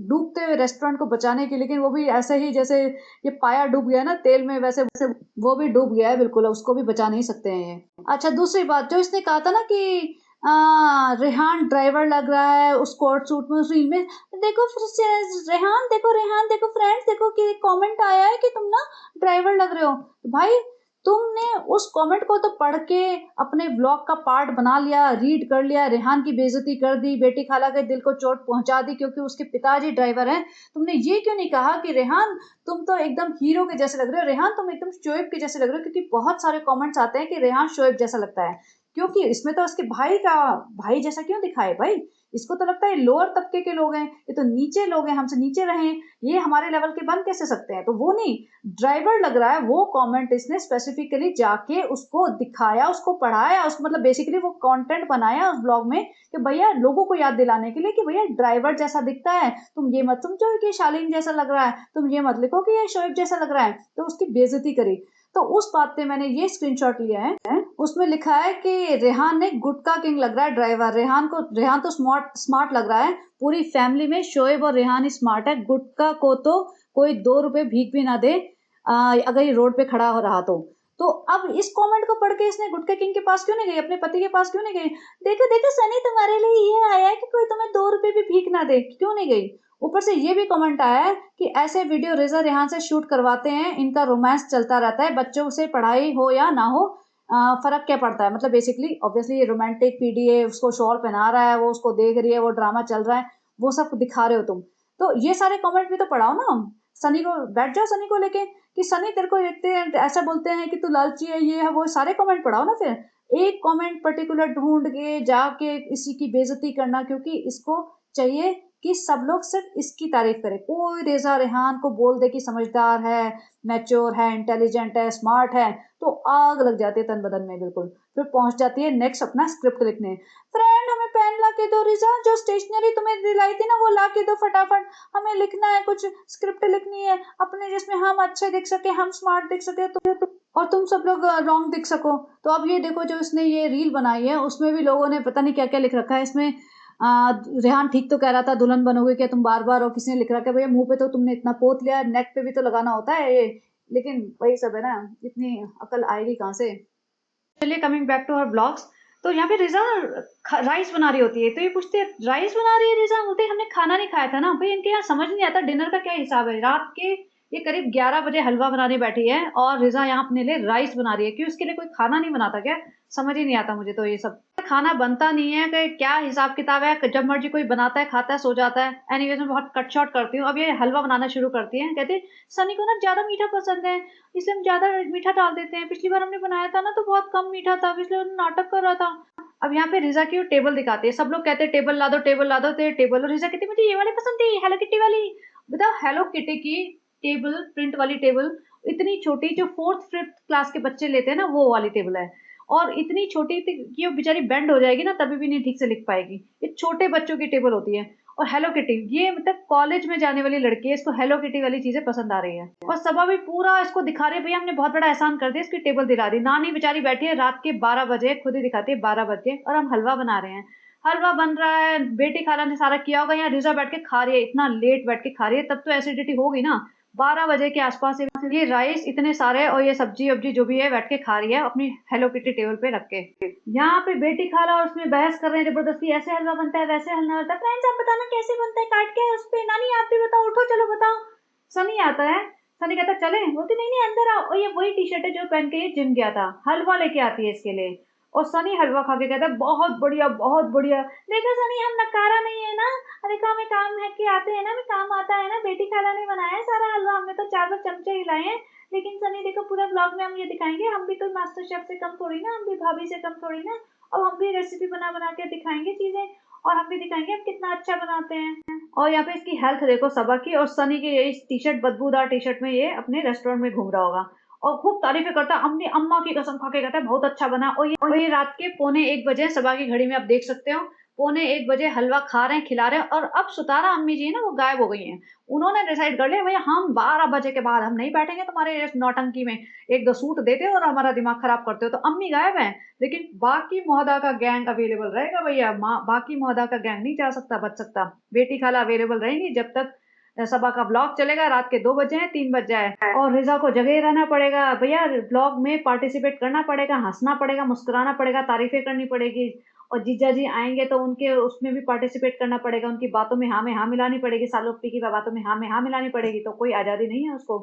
डूबते हुए रेस्टोरेंट को बचाने की, लेकिन वो भी ऐसे ही जैसे ये पाया डूब गया ना तेल में, वैसे वैसे वो भी डूब गया है बिल्कुल, उसको भी बचा नहीं सकते हैं ये। अच्छा दूसरी बात जो इसने कहा था ना कि रेहान ड्राइवर लग रहा है उस कोट सूट में, उस रील में। देखो रेहान देखो फ्रेंड्स देखो कि कमेंट आया है कि तुम ना ड्राइवर लग रहे हो। भाई तुमने उस कमेंट को तो पढ़ के अपने व्लॉग का पार्ट बना लिया, रीड कर लिया, रेहान की बेइज्जती कर दी, बेटी खाला के दिल को चोट पहुंचा दी क्योंकि उसके पिताजी ड्राइवर हैं। तुमने ये क्यों नहीं कहा कि रेहान तुम तो एकदम हीरो के जैसे लग रहे हो, रेहान तुम एकदम शोएब के जैसे लग रहे हो। क्योंकि बहुत सारे कमेंट्स आते हैं कि रेहान शोएब जैसा लगता है, क्योंकि इसमें तो उसके भाई जैसा क्यों दिखाए भाई। इसको तो लगता है लोअर तबके के लोग हैं, ये तो नीचे लोग हैं, हमसे नीचे रहे, ये हमारे लेवल के बन कैसे सकते हैं। तो वो नहीं, ड्राइवर लग रहा है वो कमेंट इसने स्पेसिफिकली जाके उसको दिखाया, उसको पढ़ाया, उसको मतलब बेसिकली वो कंटेंट बनाया उस ब्लॉग में कि भैया लोगों को याद दिलाने के लिए कि भैया ड्राइवर जैसा दिखता है, तुम ये मत समझो कि शालीन जैसा लग रहा है, तुम ये मत लिखो कि ये शोएब जैसा लग रहा है। तो उसकी बेइज्जती करी। तो उस बात पे मैंने ये स्क्रीनशॉट लिया है, उसमें लिखा है कि रेहान ने गुटका किंग लग रहा है ड्राइवर। रेहान तो स्मार्ट लग रहा है, पूरी फैमिली में शोएब और रेहान ही स्मार्ट है। गुटका को तो कोई 2 रुपए भीख भी ना दे अगर ये रोड पे खड़ा हो रहा तो अब इस कमेंट को पढ़ के इसने गुटका किंग के पास क्यों नहीं गई, अपने पति के पास क्यों नहीं गई। देखो देखो सनी तुम्हारे लिए ये आया है कि कोई तुम्हें 2 रुपए भी भीख ना दे, क्यों नहीं गई। ऊपर से ये भी कमेंट आया है कि ऐसे वीडियो रिजा रेहान से शूट करवाते हैं, इनका रोमांस चलता रहता है, बच्चों से पढ़ाई हो या ना हो फर्क क्या पड़ता है। मतलब बेसिकली ऑब्वियसली ये रोमांटिक पीडीए, उसको शॉल पहना रहा है, वो उसको देख रही है, वो ड्रामा चल रहा है, वो सब दिखा रहे हो तुम। तो ये सारे कमेंट भी तो पढ़ाओ ना। सनी को बैठ जाओ, सनी को लेके कि सनी तेरे को देखते हैं ऐसा बोलते हैं कि तू लालची है, ये है वो, सारे कमेंट पढ़ाओ ना। फिर एक कमेंट पर्टिकुलर ढूंढ के जाके इसी की बेइज्जती करना, क्योंकि इसको चाहिए कि सब लोग सिर्फ इसकी तारीफ करें। कोई रेजा रेहान को बोल दे कि समझदार है, मैच्योर है, इंटेलिजेंट है, स्मार्ट है, तो आग लग जाती है तन बदन में बिल्कुल। फिर पहुंच जाती है नेक्स्ट अपना स्क्रिप्ट लिखने। फ्रेंड हमें पेन ला के दो, रिजा जो स्टेशनरी तुम्हें दिलाई थी ना वो ला के दो फटाफट, हमें लिखना है, कुछ स्क्रिप्ट लिखनी है अपने जिसमें हम अच्छे दिख सके, हम स्मार्ट दिख सके और तुम सब लोग रॉन्ग दिख सको। तो अब ये देखो जो इसने ये रील बनाई है उसमें भी लोगों ने पता नहीं क्या क्या लिख रखा है इसमें। रेहान ठीक तो कह रहा था दुल्हन बनोगे क्या तुम बार बार, और किसी ने लिख रखा है भैया मुंह पे तो तुमने इतना पोत लिया, नेक पे भी तो लगाना होता है ये। लेकिन वही सब है ना, इतनी अकल आएगी कहाँ से। चलिए coming back to her blogs. तो यहाँ पे रिजा राइस बना रही होती है, तो ये पूछती है राइस बना रही है रिजा, बोलते हमने खाना नहीं खाया था ना। भाई इनके यहाँ समझ नहीं आता डिनर का क्या हिसाब है। रात के ये करीब 11 बजे हलवा बनाने बैठी है और रिजा यहाँ अपने लिए राइस बना रही है। क्यों, इसके लिए कोई खाना नहीं बनाता क्या? समझ ही नहीं आता मुझे तो ये सब, खाना बनता नहीं है कि क्या हिसाब किताब है। जब मर्जी कोई बनाता है, खाता है, सो जाता है। एनीवेज मैं बहुत कट शॉर्ट करती हूँ। अब ये हलवा बनाना शुरू करती है, कहते सनी को ना ज्यादा मीठा पसंद है इसलिए हम ज्यादा मीठा डाल देते हैं, पिछली बार हमने बनाया था ना तो बहुत कम मीठा था इसलिए नाटक कर रहा था। अब यहाँ पे रिजा की टेबल दिखाती है, सब लोग कहते हैं टेबल ला दो टेबल ला दो, तो टेबल, और रिजा कहती मुझे ये वाली पसंद थी, हेलो किटी वाली। बताओ, हेलो किटी की टेबल, प्रिंट वाली टेबल, इतनी छोटी जो 4th 5th क्लास के बच्चे लेते हैं ना वो वाली टेबल है। और इतनी छोटी कि वो बेचारी बेंड हो जाएगी ना तभी भी नहीं ठीक से लिख पाएगी, ये छोटे बच्चों की टेबल होती है। और हेलो किटी, ये मतलब कॉलेज में जाने वाली लड़की है, इसको हेलो किटी वाली चीजें पसंद आ रही है। और सबा भी पूरा इसको दिखा रही है, भैया हमने बहुत बड़ा एहसान कर दिया, इसकी टेबल दिला दी। नानी बेचारी बैठी है रात के 12 बजे, खुद ही दिखाती है 12 बजे, और हम हलवा बना रहे हैं। हलवा बन रहा है, बेटी खाला ने सारा किया होगा, यहाँ रिजा बैठ के खा रही है, इतना लेट बैठ के खा रही है, तब तो एसिडिटी होगी ना। 12 बजे के आसपास ये राइस इतने सारे और ये सब्जी वब्जी जो भी है बैठ के खा रही है अपनी हेलो किटी टेबल पे रख के। यहाँ पे बेटी खाला और उसमें बहस कर रहे हैं जबरदस्ती, ऐसे हलवा बनता है वैसे हलवा बनता है, फ्रेंड्स आप बताना कैसे बनता है, काट के उस पे, नानी आप भी बताओ, उठो चलो बताओ। सनी आता है, सनी कहता है चले, बोलती नहीं नहीं अंदर आओ, और ये वही टी शर्ट है जो पहन के ये जिम गया था, हलवा लेके आती है इसके लिए। और सनी हलवा खा के कहता है बहुत बढ़िया बहुत बढ़िया। देखो सनी हम नकारा नहीं है ना, देखो हमें काम है कि आते हैं ना, हमें काम आता है ना, बेटी खाला ने बनाया है सारा हलवा, हमने तो 4 चमचे हिलाए हैं। लेकिन सनी देखो पूरा ब्लॉग में हम ये दिखाएंगे, हम भी तो मास्टर शेफ से कम थोड़ी ना, हम भी भाभी से कम थोड़ी ना, और हम भी रेसिपी बना बना के दिखाएंगे चीजें, और हम भी दिखाएंगे हम कितना अच्छा बनाते हैं। और यहाँ पे इसकी हेल्थ देखो सबा की, और सनी की ये टी शर्ट, बदबूदार टी शर्ट में ये अपने रेस्टोरेंट में घूम रहा होगा और खूब तारीफें करता है, अपनी अम्मा की कसम खा के कहता है बहुत अच्छा बना। और ये रात के 1:45 सबा की घड़ी में आप देख सकते हो, 1:45 हलवा खा रहे हैं खिला रहे हैं। और अब सुतारा अम्मी जी है ना वो गायब हो गई हैं, उन्होंने डिसाइड कर लिया भैया हम 12 बजे के बाद हम नहीं बैठेंगे तुम्हारे इस नौटंकी में, एक दो सूट देते हो और हमारा दिमाग खराब करते हो। तो अम्मी गायब है, लेकिन बाकी मोहदा का गैंग अवेलेबल रहेगा भैया, बाकी मोहदा का गैंग नहीं जा सकता बच सकता, बेटी खाला अवेलेबल रहेंगी जब तक सबा का ब्लॉग चलेगा। रात के 2 बजे हैं 3 बज जाए, और रिजा को जगह रहना पड़ेगा भैया, ब्लॉग में पार्टिसिपेट करना पड़ेगा, हंसना पड़ेगा, मुस्कुराना पड़ेगा, तारीफें करनी पड़ेगी। और जीजा जी आएंगे तो उनके उसमें भी पार्टिसिपेट करना पड़ेगा, उनकी बातों में हाँ मिलानी पड़ेगी, सालोपी की बातों में हाँ मिलानी पड़ेगी, तो कोई आजादी नहीं है उसको।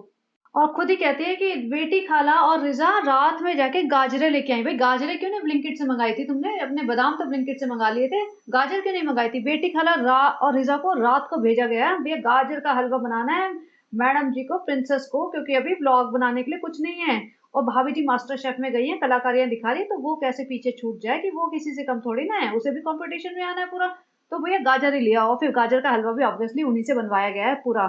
और खुद ही कहती है कि बेटी खाला और रिजा रात में जाके गाजरे लेके आई। भाई गाजरे क्यों नहीं ब्लिंकिट से मंगाई थी तुमने, अपने बादाम तो ब्लिंकिट से मंगा लिए थे, गाजर क्यों नहीं मंगाई थी। बेटी खाला और रिजा को रात को भेजा गया है भैया गाजर का हलवा बनाना है मैडम जी को, प्रिंसेस को, क्योंकि अभी ब्लॉग बनाने के लिए कुछ नहीं है। और भाभी जी मास्टर शेफ में गई है, कलाकारियां दिखा रही है, तो वो कैसे पीछे छूट जाए कि वो किसी से कम थोड़ी ना है, उसे भी कंपटीशन में आना है पूरा। तो भैया गाजर ही लिया, और फिर गाजर का हलवा भी ऑब्वियसली उन्हीं से बनवाया गया है पूरा।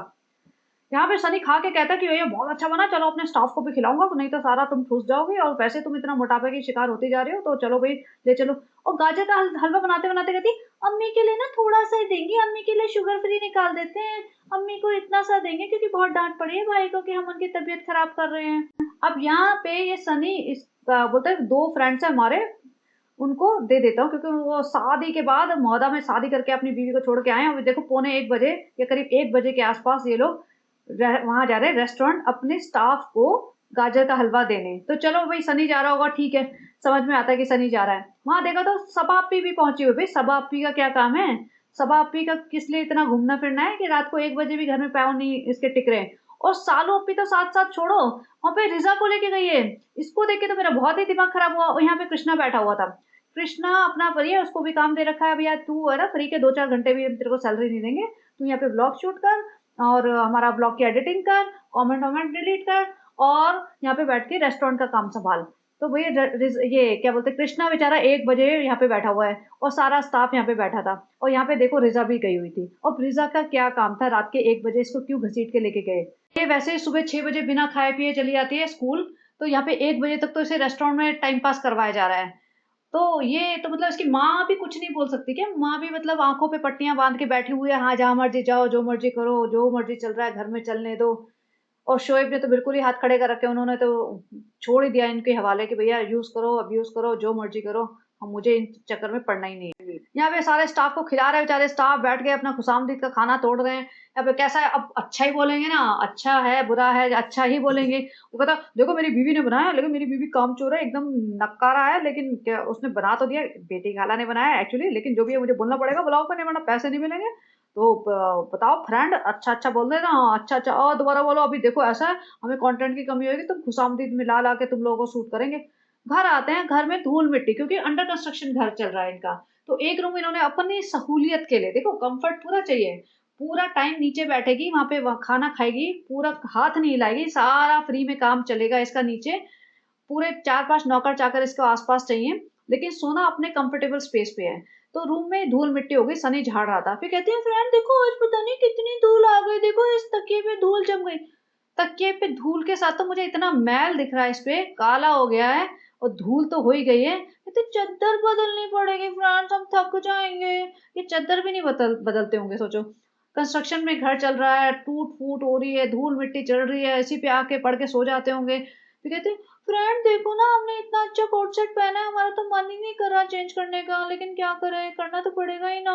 यहाँ पे सनी खा के कहता है कि भैया बहुत अच्छा बना, चलो अपने स्टाफ को भी खिलाऊंगा, नहीं तो सारा तुम ठूस जाओगे, और वैसे तुम इतना मोटापे की शिकार होती जा रही हो, तो चलो भाई ले चलो। और गाजर का हलवा बनाते बनाते कहती अम्मी के लिए ना थोड़ा सा ही देंगे, अम्मी के लिए शुगर फ्री निकाल देते हैं, अम्मी को इतना सा देंगे क्योंकि बहुत डांट पड़ी है भाई को कि हम उनकी तबीयत खराब कर रहे हैं। अब यहाँ पे ये सनी इस बोलते हैं 2 फ्रेंड्स है हमारे, उनको दे देता हूँ, क्योंकि वो शादी के बाद मोहदा में शादी करके अपनी बीवी को छोड़ के आए हैं। और देखो 1:45 या करीब 1 बजे के आसपास ये लोग वहां जा रहे हैं रेस्टोरेंट अपने स्टाफ को गाजर का हलवा देने। तो चलो भाई सनी जा रहा होगा, ठीक है, समझ में आता है कि सनी जा रहा है। वहां देखा तो सबा अप्पी भी पहुंची हुई। भाई सबा अप्पी का क्या काम है, सबा अप्पी का किस लिए इतना घूमना फिरना है कि रात को 1 बजे भी घर में पैर नहीं इसके टिक रहे हैं। और सालू अप्पी तो साथ साथ छोड़ो, वहां पे रिजा को लेके गई है, इसको देख के तो मेरा बहुत ही दिमाग खराब हुआ। और यहाँ पे कृष्णा बैठा हुआ था, कृष्णा अपना फ्री है, उसको भी काम दे रखा है, अब यार तू है ना फ्री के 2-4 घंटे भी तेरे को सैलरी नहीं देंगे, तू यहाँ पे ब्लॉग शूट कर और हमारा ब्लॉग की एडिटिंग कर, कमेंट वमेंट डिलीट कर, और यहाँ पे बैठ के रेस्टोरेंट का काम संभाल। तो भैया ये क्या बोलते कृष्णा बेचारा 1 बजे यहाँ पे बैठा हुआ है, और सारा स्टाफ यहाँ पे बैठा था। और यहाँ पे देखो रिजा भी गई हुई थी, और रिजा का क्या काम था रात के 1 बजे इसको क्यों घसीट के लेके गए। ये वैसे ही सुबह 6 बजे बिना खाए पिए चली जाती है स्कूल, तो यहाँ पे 1 बजे तक तो इसे रेस्टोरेंट में टाइम पास करवाया जा रहा है। तो ये तो मतलब इसकी माँ भी कुछ नहीं बोल सकती क्या, माँ भी मतलब आंखों पे पट्टियां बांध के बैठी हुई है, हाँ जहाँ मर्जी जाओ जो मर्जी करो जो मर्जी चल रहा है घर में चलने दो। और शोएब ने तो बिल्कुल ही हाथ खड़े कर रखे, उन्होंने तो छोड़ ही दिया इनके हवाले कि भैया यूज करो अब्यूज करो जो मर्जी करो, हम मुझे इन चक्कर में पड़ना ही नहीं है। यहाँ पे सारे स्टाफ को खिला रहे हैं, बेचारे स्टाफ बैठ गए अपना खुशामदीद का खाना तोड़ रहे हैं। यहाँ पे कैसा है, अब अच्छा ही बोलेंगे ना, अच्छा है बुरा है अच्छा ही बोलेंगे। वो कहता देखो मेरी बीवी ने बनाया, लेकिन मेरी बीवी कामचोर है एकदम नक्कारा है, लेकिन क्या उसने बना तो दिया, बेटी खाला ने बनाया एक्चुअली, लेकिन जो भी है मुझे बोलना पड़ेगा ब्लॉग में, वरना पैसे नहीं मिलेंगे। तो बताओ फ्रेंड अच्छा अच्छा बोल देना, अच्छा अच्छा और दोबारा बोलो अभी देखो ऐसा है, हमें कंटेंट की कमी होगी, तुम खुशामदीद में ला ला के तुम लोगों को शूट करेंगे। घर आते हैं, घर में धूल मिट्टी, क्योंकि अंडर कंस्ट्रक्शन घर चल रहा है इनका, तो एक रूम इन्होंने अपनी सहूलियत के लिए, देखो कंफर्ट पूरा चाहिए, पूरा टाइम नीचे बैठेगी वहां पे खाना खाएगी, पूरा हाथ नहीं हिलाएगी, सारा फ्री में काम चलेगा इसका नीचे, पूरे 4-5 नौकर चाकर इसके आसपास चाहिए, लेकिन सोना अपने कंफर्टेबल स्पेस पे है। तो रूम में धूल मिट्टी हो गई, सनी झाड़ रहा था, फिर कहती है फ्रेंड देखो आज पता नहीं कितनी धूल आ गई, देखो इस तकिए पे धूल जम गई। तकिए पे धूल के साथ तो मुझे इतना मैल दिख रहा है, इस पे काला हो गया है, और धूल तो हो ही गई है, ये तो चद्दर बदलनी पड़ेगी फ्रेंड्स, हम थक जाएंगे। ये चद्दर भी नहीं बदलते होंगे, सोचो। कंस्ट्रक्शन में घर चल रहा है, टूट फूट हो रही है, धूल मिट्टी चढ़ रही है, इसी पे आके पड़ के सो जाते होंगे। फिर कहते फ्रेंड देखो ना, हमने इतना अच्छा कोट सेट पहना है, हमारा तो मन ही नहीं कर रहा चेंज करने का, लेकिन क्या करें, करना तो पड़ेगा ही ना।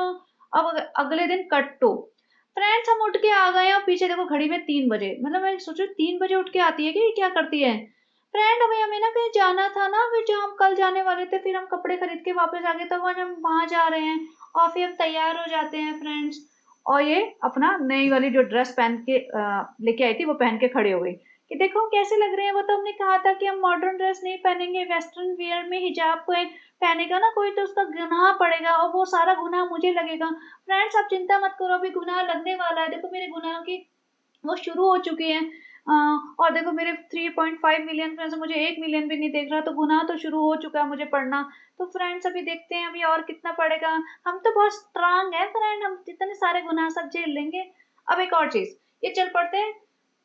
अब अगले दिन कट टू फ्रेंड्स, हम उठ के आ गए और पीछे देखो घड़ी में 3 बजे, मतलब मैं सोचो 3 बजे उठ के आती है कि क्या करती है। फ्रेंड अभी हमें ना कहीं जाना था ना, फिर जो हम कल जाने वाले थे, फिर हम कपड़े खरीद के वापस आ गए, तो आज हम वहां जा रहे हैं। और फिर हम तैयार हो जाते हैं फ्रेंड्स, और ये अपना नई वाली जो ड्रेस पहन के लेके आई थी, वो पहन के खड़ी हो गई कि देखो हम कैसे लग रहे हैं। वो तो हमने कहा था कि हम मॉडर्न ड्रेस नहीं पहनेंगे, वेस्टर्न वियर में हिजाब को पहनेगा ना कोई तो उसका गुनाह पड़ेगा, और वो सारा गुनाह मुझे लगेगा। फ्रेंड्स आप चिंता मत करो, अभी गुनाह लगने वाला है, देखो मेरे गुनाह की वो शुरू हो चुकी है। और देखो मेरे 3.5 मिलियन फ्रेंड्स, मुझे 1 मिलियन भी नहीं देख रहा, तो गुनाह तो शुरू हो चुका है मुझे पढ़ना। तो फ्रेंड्स अभी देखते हैं अभी और कितना पड़ेगा। हम तो बहुत स्ट्रांग है फ्रेंड, हम जितने सारे गुनाह सब झेल लेंगे। अब एक और चीज, ये चल पड़ते हैं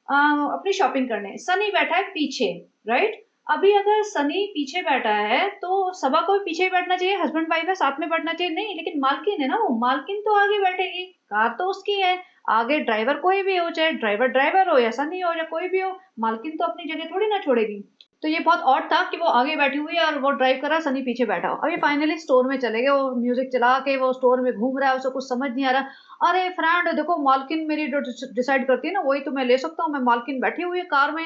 अपनी शॉपिंग करने। सनी बैठा है पीछे, राइट। अभी अगर सनी पीछे बैठा है तो सबा को भी पीछे ही बैठना चाहिए, हस्बैंड वाइफ है साथ में बैठना चाहिए, नहीं, लेकिन मालकिन है ना, वो मालकिन तो आगे बैठेगी, कार तो उसकी है। आगे ड्राइवर कोई भी हो, चाहे ड्राइवर ड्राइवर हो या सनी हो या कोई भी हो, मालकिन तो अपनी जगह थोड़ी ना छोड़ेगी। तो ये बहुत ऑड था कि वो आगे बैठी हुई है और वो ड्राइव कर रहा है, सनी पीछे बैठा हो। अब ये फाइनली स्टोर में चले गए, वो म्यूजिक चला के वो स्टोर में घूम रहा है, उसे कुछ समझ नहीं आ रहा। अरे फ्रेंड देखो, मालकिन मेरी जो डिसाइड करती है ना, वही तो मैं ले सकता हूँ, मैं मालकिन बैठी हुई है कार में,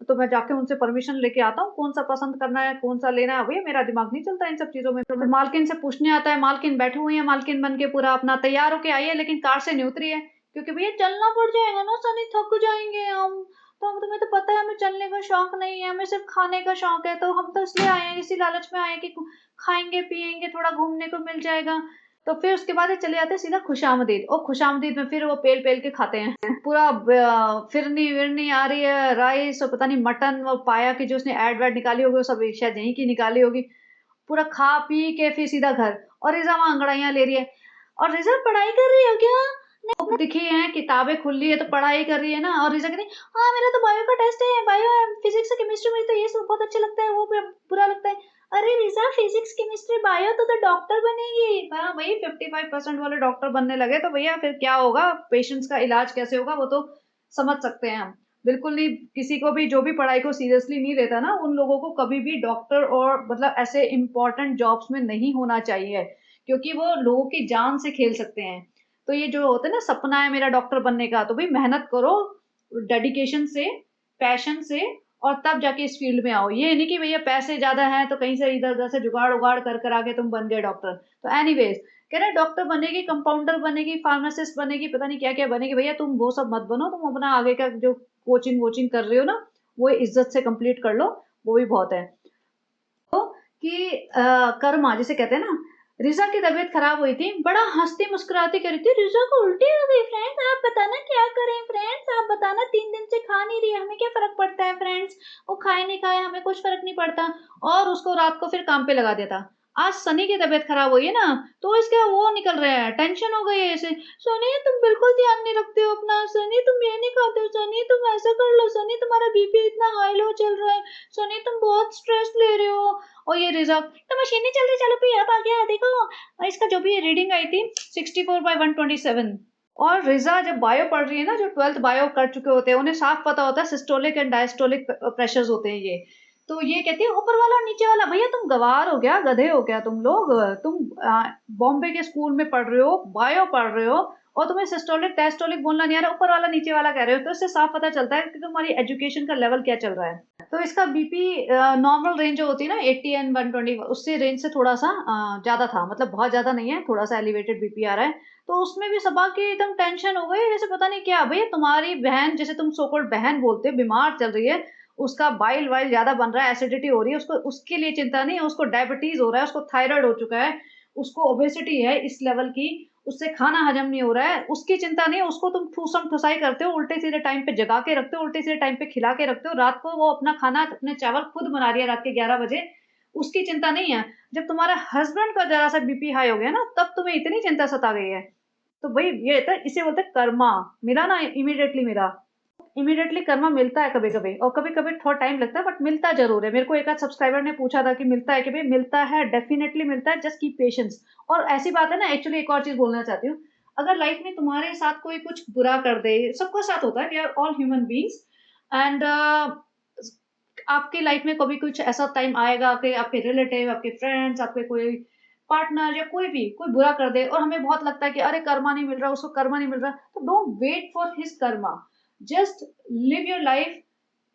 तो मैं जाके उनसे परमिशन लेके आता हूँ, कौन सा पसंद करना है कौन सा लेना है। भैया मेरा दिमाग नहीं चलता इन सब चीजों में। तो मालकिन से पूछने आता है, मालकिन बैठी हुई है, मालकिन बन के पूरा अपना तैयार होके आई है, लेकिन कार से नहीं उतरी है, क्योंकि भैया चलना पड़ जाएगा ना सनी, थक जाएंगे हम। तो हम, तुम्हें तो पता है हमें चलने का शौक नहीं है, हमें सिर्फ खाने का शौक है, तो हम तो इसलिए आए हैं, इसी लालच में आए हैं कि खाएंगे पिएंगे, थोड़ा घूमने को मिल जाएगा। तो फिर उसके बाद ये चले जाते हैं सीधा खुशामदीद, और खुशामदीद में फिर वो पेल पेल के खाते हैं पूरा फिरनी विरनी आ रही है, राइस और पता नहीं मटन और पाया की जो उसने एड वैड निकाली होगी, वो सब शायद यहीं की निकाली होगी। पूरा खा पी के फिर सीधा घर, और रिजा वहां अंगड़ाइयां ले रही है। और रिजा पढ़ाई कर रही हो क्या? बुक दिखी है, किताबें खुली है, तो पढ़ाई कर रही है ना। और रिजा कहती है हाँ मेरा तो बायो का टेस्ट है, बायो फिजिक्स केमिस्ट्री में तो ये सब बहुत अच्छा लगता है, वो बुरा लगता है। अरे रिजा फिजिक्स केमिस्ट्री बायो तो डॉक्टर बनेगी। हाँ भाई 55% वाले डॉक्टर बनने लगे तो भैया फिर क्या होगा, पेशेंट्स का इलाज कैसे होगा, वो तो समझ सकते हैं हम। बिल्कुल नहीं, किसी को भी जो भी पढ़ाई को सीरियसली नहीं लेता ना, उन लोगों को कभी भी डॉक्टर और मतलब ऐसे इंपॉर्टेंट जॉब्स में नहीं होना चाहिए, क्योंकि वो लोगों की जान से खेल सकते हैं। तो ये जो होता है ना सपना है मेरा डॉक्टर बनने का, तो भाई मेहनत करो डेडिकेशन से, पैशन से, और तब जाके इस फील्ड में आओ। ये नहीं कि भैया पैसे ज्यादा हैं तो कहीं से इधर उधर से जुगाड़ उगाड़ कर कर आके तुम बन गए डॉक्टर। तो एनीवेज कह रहे डॉक्टर बनेगी, कंपाउंडर बनेगी, फार्मासिस्ट बनेगी, पता नहीं क्या क्या बनेगी, भैया तुम वो सब मत बनो, तुम अपना आगे का जो कोचिंग वोचिंग कर रहे हो ना, वो इज्जत से कंप्लीट कर लो, वो भी बहुत है। तो कि कर्मा जिसे कहते हैं ना। रिजा की तबीयत खराब हुई थी, बड़ा हंसती मुस्कुराती करी थी, रिजा को उल्टी हो गई फ्रेंड्स, आप बताना क्या करें फ्रेंड्स, आप बताना, 3 दिन से खा नहीं रही है, हमें क्या फर्क पड़ता है फ्रेंड्स, वो खाए नहीं खाए हमें कुछ फर्क नहीं पड़ता। और उसको रात को फिर काम पे लगा दिया था। आज सनी की तबीयत खराब हुई है ना, तो इसका वो निकल रहा है, टेंशन हो गई है इसे। सनी तुम बिल्कुल ध्यान नहीं रखते हो अपना, सनी तुम ये नहीं खाते हो, सनी तुम ऐसा कर लो, सनी तुम्हारा बीपी इतना हाई लो चल रहा है, सनी तुम बहुत स्ट्रेस ले रहे हो। और ये रिजर्व तो मशीन नहीं चल रही, चलो भैया अब आ गया देखो, इसका जो भी रीडिंग आई थी 64/127। और रिजा जब बायो पढ़ रही है ना, जो 12th बायो कर चुके होते हैं, उन्हें साफ पता होता है सिस्टोलिक एंड डायस्टोलिक प्रेशर्स होते हैं ये। तो ये कहती है ऊपर वाला और नीचे वाला, भैया तुम गवार हो क्या, गधे हो क्या तुम लोग, तुम बॉम्बे के स्कूल में पढ़ रहे हो, बायो पढ़ रहे हो, और तुम्हें सिस्टोलिक डायस्टोलिक बोलना नहीं आ रहा, ऊपर वाला नीचे वाला कह रहे हो, तो इससे साफ पता चलता है कि तुम्हारी एजुकेशन का लेवल क्या चल रहा है। तो इसका बीपी नॉर्मल रेंज जो होती है ना 80 एंड 120, उससे रेंज से थोड़ा सा ज्यादा था, मतलब बहुत ज्यादा नहीं है, थोड़ा सा एलिवेटेड बीपी आ रहा है। तो उसमें भी सबा की एकदम टेंशन हो गई, जैसे पता नहीं क्या भैया तुम्हारी बहन, जैसे तुम सोकोल्ड बहन बोलते हो, बीमार चल रही है, उसका बाइल वाइल ज्यादा बन रहा है, एसिडिटी हो रही है उसको, उसके लिए चिंता नहीं है, उसको डायबिटीज हो रहा है, उसको थायराइड हो चुका है, उसको ओबेसिटी है इस लेवल की, उससे खाना हजम नहीं हो रहा है, उसकी चिंता नहीं है, उसको तुम ठूसम ठुसाई करते हो, उल्टे सीधे टाइम पे जगा के रखते हो, उल्टे सीधे टाइम पे खिला के रखते हो, रात को वो अपना खाना अपने चावल खुद बना रही है रात के 11 बजे, उसकी चिंता नहीं है। जब तुम्हारा हस्बैंड का जरा सा बीपी हाई हो गया ना, तब तुम्हें इतनी चिंता सता गई है। तो भाई ये था, इसे बोलते कर्मा, मिला ना, इमीडिएटली मिला। इमीडिएटली कर्मा मिलता है कभी-कभी और कभी-कभी थोड़ा टाइम लगता है बट मिलता ज़रूर है। मेरे को एक आध सब्सक्राइबर ने पूछा था कि मिलता है कि भई मिलता है, डेफ़िनिटली मिलता है, जस्ट कीप पेशेंस। और ऐसी बात है ना, एक्चुअली एक और चीज़ बोलना चाहती हूँ, अगर लाइफ़ में तुम्हारे साथ कोई कुछ बुरा कर दे, सबके साथ होता है, we are all human beings and आपकी लाइफ़ में कभी कुछ ऐसा टाइम आएगा कि आपके रिलेटिव, आपके फ्रेंड्स, आपके कोई पार्टनर या कोई भी कोई बुरा कर दे और हमें बहुत लगता है कि अरे कर्मा नहीं मिल रहा, उसको कर्मा नहीं मिल रहा, तो don't wait for his karma, just live your life.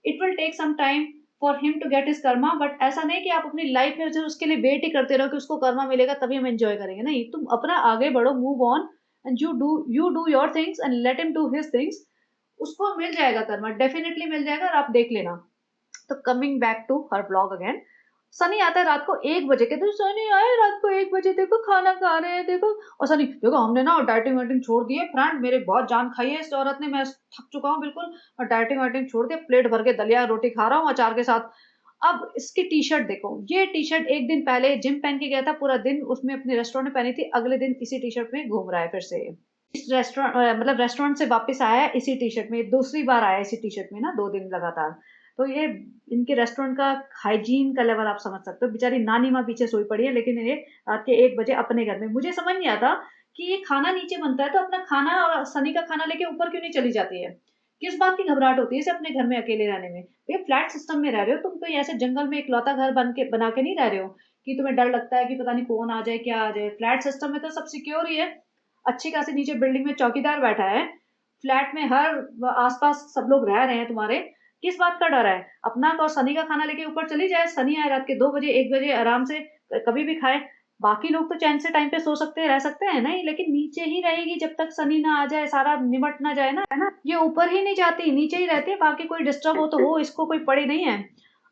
It will take some time for him to get his karma, but ऐसा नहीं कि आप अपनी लाइफ में जो उसके लिए वेट ही करते रहो कि उसको कर्मा मिलेगा तभी हम एंजॉय करेंगे। नहीं, तुम अपना आगे बढ़ो, move on and you do your things and let him do his things. उसको मिल जाएगा कर्मा, डेफिनेटली मिल जाएगा और आप देख लेना। तो coming back to her blog again, Sunny आता है रात को 1 बजे, कहते हैं सनी आए रात को 1 बजे, देखो खाना खा रहे हैं देखो। और सनी देखो हमने ना डाइटिंग वाइटिंग छोड़ दी है फ्रेंड, मेरे बहुत जान खाई है इस औरत ने, मैं थक चुका हूँ बिल्कुल और डाइटिंग वाइटिंग छोड़ दिया, प्लेट भर के दलिया रोटी खा रहा हूँ अचार के साथ। अब इसकी टी शर्ट देखो, ये टी शर्ट एक दिन पहले जिम पहन के गया था, पूरा दिन उसमें अपने रेस्टोरेंट में पहनी थी, अगले दिन इसी टी शर्ट में घूम रहा है फिर से। इस रेस्टोरेंट मतलब रेस्टोरेंट से वापस आया है इसी टी शर्ट में, दूसरी बार आया है इसी टी शर्ट में ना 2 दिन लगातार। तो ये इनके रेस्टोरेंट का हाइजीन का लेवल आप समझ सकते हो। बेचारी नानी माँ पीछे सोई पड़ी है, लेकिन ये रात के 1 बजे अपने घर में, मुझे समझ नहीं आता कि ये खाना नीचे बनता है तो अपना खाना और सनी का खाना लेके ऊपर क्यों नहीं चली जाती है। किस बात की घबराहट होती है इसे अपने घर में अकेले रहने में। भैया फ्लैट सिस्टम में रह रहे हो तुम, कोई ऐसे जंगल में इकलौता घर बना के नहीं रह रहे हो कि तुम्हें डर लगता है कि पता नहीं कौन आ जाए क्या आ जाए। फ्लैट सिस्टम में तो सब सिक्योर ही है, अच्छी खासी नीचे बिल्डिंग में चौकीदार बैठा है, फ्लैट में हर आसपास सब लोग रह रहे हैं तुम्हारे, किस बात का डर है। अपना और सनी का खाना लेके ऊपर चली जाए, सनी आए रात के 2 बजे 1 बजे आराम से कभी भी खाए। बाकी लोग तो चैन से टाइम पे सो सकते हैं, रह सकते हैं नहीं, लेकिन नीचे ही रहेगी जब तक सनी ना आ जाए, सारा निमट ना जाए ना, है ना। ये ऊपर ही नहीं जाती, नीचे ही रहती है, बाकी कोई डिस्टर्ब हो तो हो, इसको कोई पड़ी नहीं है।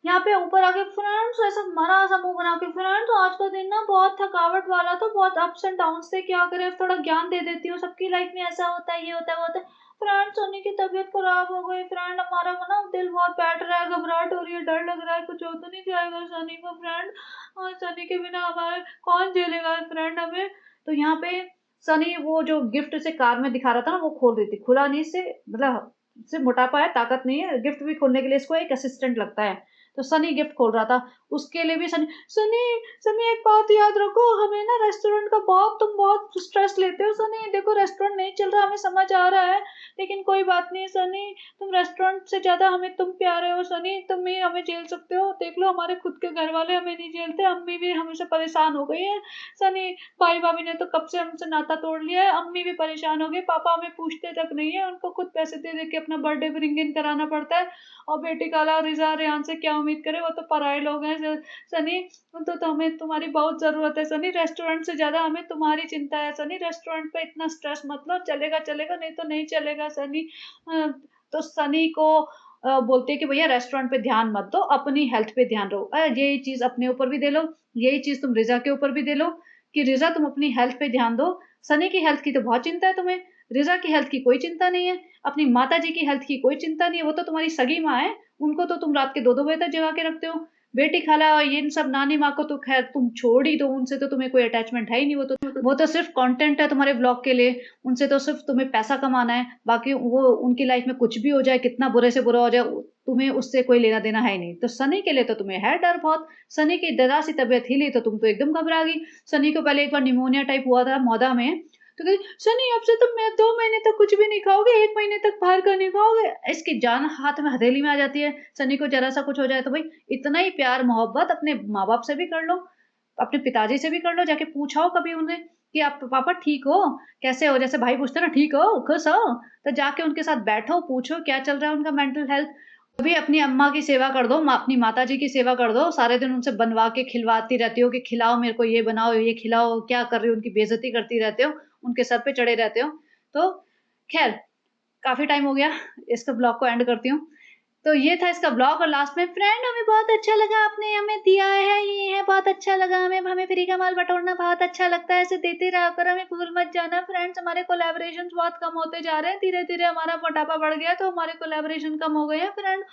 यहाँ पे ऊपर आके फ्रेंड्स ऐसा मरा सा मुंह बना के, फ्रेंड्स आज का दिन ना बहुत थकावट वाला था, बहुत अप्स एंड डाउन थे, क्या करें थोड़ा ज्ञान दे देती हूँ, सबकी लाइफ में ऐसा होता है, ये होता है वो होता है। फ्रेंड सनी की तबीयत खराब हो गई, फ्रेंड हमारा ना दिल बहुत बैठ रहा है, घबराहट हो रही है, डर लग रहा है कुछ हो तो नहीं जाएगा सनी को फ्रेंड, और सनी के बिना हमारे कौन झेलेगा फ्रेंड हमें। तो यहाँ पे सनी वो जो गिफ्ट से कार में दिखा रहा था ना, वो खोल रही थी, खुला नहीं, से मतलब सिर्फ मोटापा है, ताकत नहीं है, गिफ्ट भी खोलने के लिए इसको एक असिस्टेंट लगता है। तो सनी गिफ्ट खोल रहा था, उसके लिए भी सनी सनी सनी एक बात याद रखो, हमें ना रेस्टोरेंट का तुम बहुत स्ट्रेस लेते हो सनी, देखो रेस्टोरेंट नहीं चल रहा, हमें समझ आ रहा है, लेकिन कोई बात नहीं सनी, तुम रेस्टोरेंट से ज्यादा हमें तुम प्यारे हो सनी, तुम ही हमें झेल सकते हो, देख लो हमारे खुद के घर वाले हमें नहीं झेलते, अम्मी भी हमसे परेशान हो गई है सनी, भाई भाभी ने तो कब से हमसे नाता तोड़ लिया है, अम्मी भी परेशान हो गई, पापा हमें पूछते तक नहीं है, उनको खुद पैसे दे दे के अपना बर्थडे रिंग इन कराना पड़ता है, और बेटी काला और रिजा रेहान से क्या उम्मीद करे, वो तो पराए लोग हैं सनी, तो हमें तुम्हारी बहुत जरूरत है सनी, रेस्टोरेंट से ज्यादा हमें तुम्हारी चिंता है सनी, रेस्टोरेंट पे इतना स्ट्रेस मत लो, चलेगा चलेगा नहीं तो नहीं चलेगा सनी। तो सनी को बोलते हैं कि भैया रेस्टोरेंट पे ध्यान मत दो, अपनी हेल्थ पे ध्यान रहो, यही चीज अपने ऊपर भी दे लो, यही चीज तुम रिजा के ऊपर भी दे लो कि रिजा तुम अपनी हेल्थ पे ध्यान दो। सनी की हेल्थ की तो बहुत चिंता है तुम्हें, रिजा की हेल्थ की कोई चिंता नहीं है, अपनी माता जी की हेल्थ की कोई चिंता नहीं है, वो तो तुम्हारी सगी माँ है, उनको तो तुम रात के 2-2 बजे तक जगा के रखते हो। बेटी खाला और ये इन सब नानी माँ को तो खैर तुम छोड़ ही दो, उनसे तो तुम्हें कोई अटैचमेंट है ही नहीं, वो तो सिर्फ कंटेंट है तुम्हारे ब्लॉग के लिए, उनसे तो सिर्फ तुम्हें पैसा कमाना है, बाकी वो उनकी लाइफ में कुछ भी हो जाए, कितना बुरे से बुरा हो जाए, तुम्हें उससे कोई लेना देना है ही नहीं। तो सनी के लिए तो तुम्हें है डर बहुत, सनी की जरा सी तबीयत हिली तो तुम तो एकदम घबरा गई। सनी को पहले एक बार निमोनिया टाइप हुआ था मौदा में, तो कही सनी अब से तुम 2 महीने तक कुछ भी नहीं खाओगे, 1 महीने तक बाहर का नहीं खाओगे, इसकी जान हाथ में हथेली में आ जाती है। सनी को जरा सा कुछ हो जाए तो भाई इतना ही प्यार मोहब्बत अपने माँ बाप से भी कर लो, अपने पिताजी से भी कर लो, जाके पूछाओ कभी उन्हें कि आप पापा ठीक हो, कैसे हो, जैसे भाई पूछते हैं ना ठीक हो खुश हो, तो जाके उनके साथ बैठो, पूछो क्या चल रहा है उनका मेंटल हेल्थ। अभी अपनी अम्मा की सेवा कर दो, अपनी माता जी की सेवा कर दो, सारे दिन उनसे बनवा के खिलवाती रहती हो कि खिलाओ मेरे को, ये बनाओ ये खिलाओ, क्या कर रही हो, उनकी बेइज्जती करती रहते हो, उनके सर पे चढ़े रहते हो। तो खैर काफी टाइम हो गया, इसका ब्लॉग को एंड करती हूँ। तो ये था इसका ब्लॉग, और लास्ट में फ्रेंड हमें बहुत अच्छा लगा, आपने हमें दिया है, ये है बहुत अच्छा लगा, हमें फ्री का माल बटोरना बहुत अच्छा लगता है, ऐसे देते रहा कर, हमें भूल मत जाना फ्रेंड्स। हमारे कोलैबोरेशन बहुत कम होते जा रहे हैं, धीरे धीरे हमारा मोटापा बढ़ गया तो हमारे कोलैबोरेशन कम हो गए हैं फ्रेंड।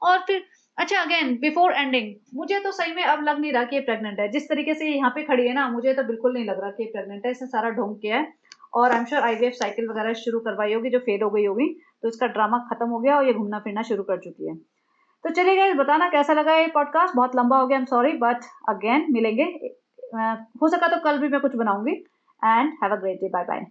और फिर अच्छा अगेन बिफोर एंडिंग, मुझे तो सही में अब लग नहीं रहा कि ये प्रेग्नेंट है, जिस तरीके से ये यहाँ पे खड़ी है ना, मुझे तो बिल्कुल नहीं लग रहा कि ये प्रेग्नेंट है, इसने सारा ढोंग किया है, और I am sure IVF cycle वगैरह शुरू करवाई होगी जो फेल हो गई होगी। तो इसका ड्रामा खत्म हो गया और ये घूमना फिरना शुरू कर चुकी है। तो चलिए गाइस, बताना कैसा लगा ये पॉडकास्ट। बहुत लंबा हो गया, I am sorry, but again मिलेंगे। हो सका तो कल भी मैं कुछ बनाऊंगी। And have a great day, bye bye.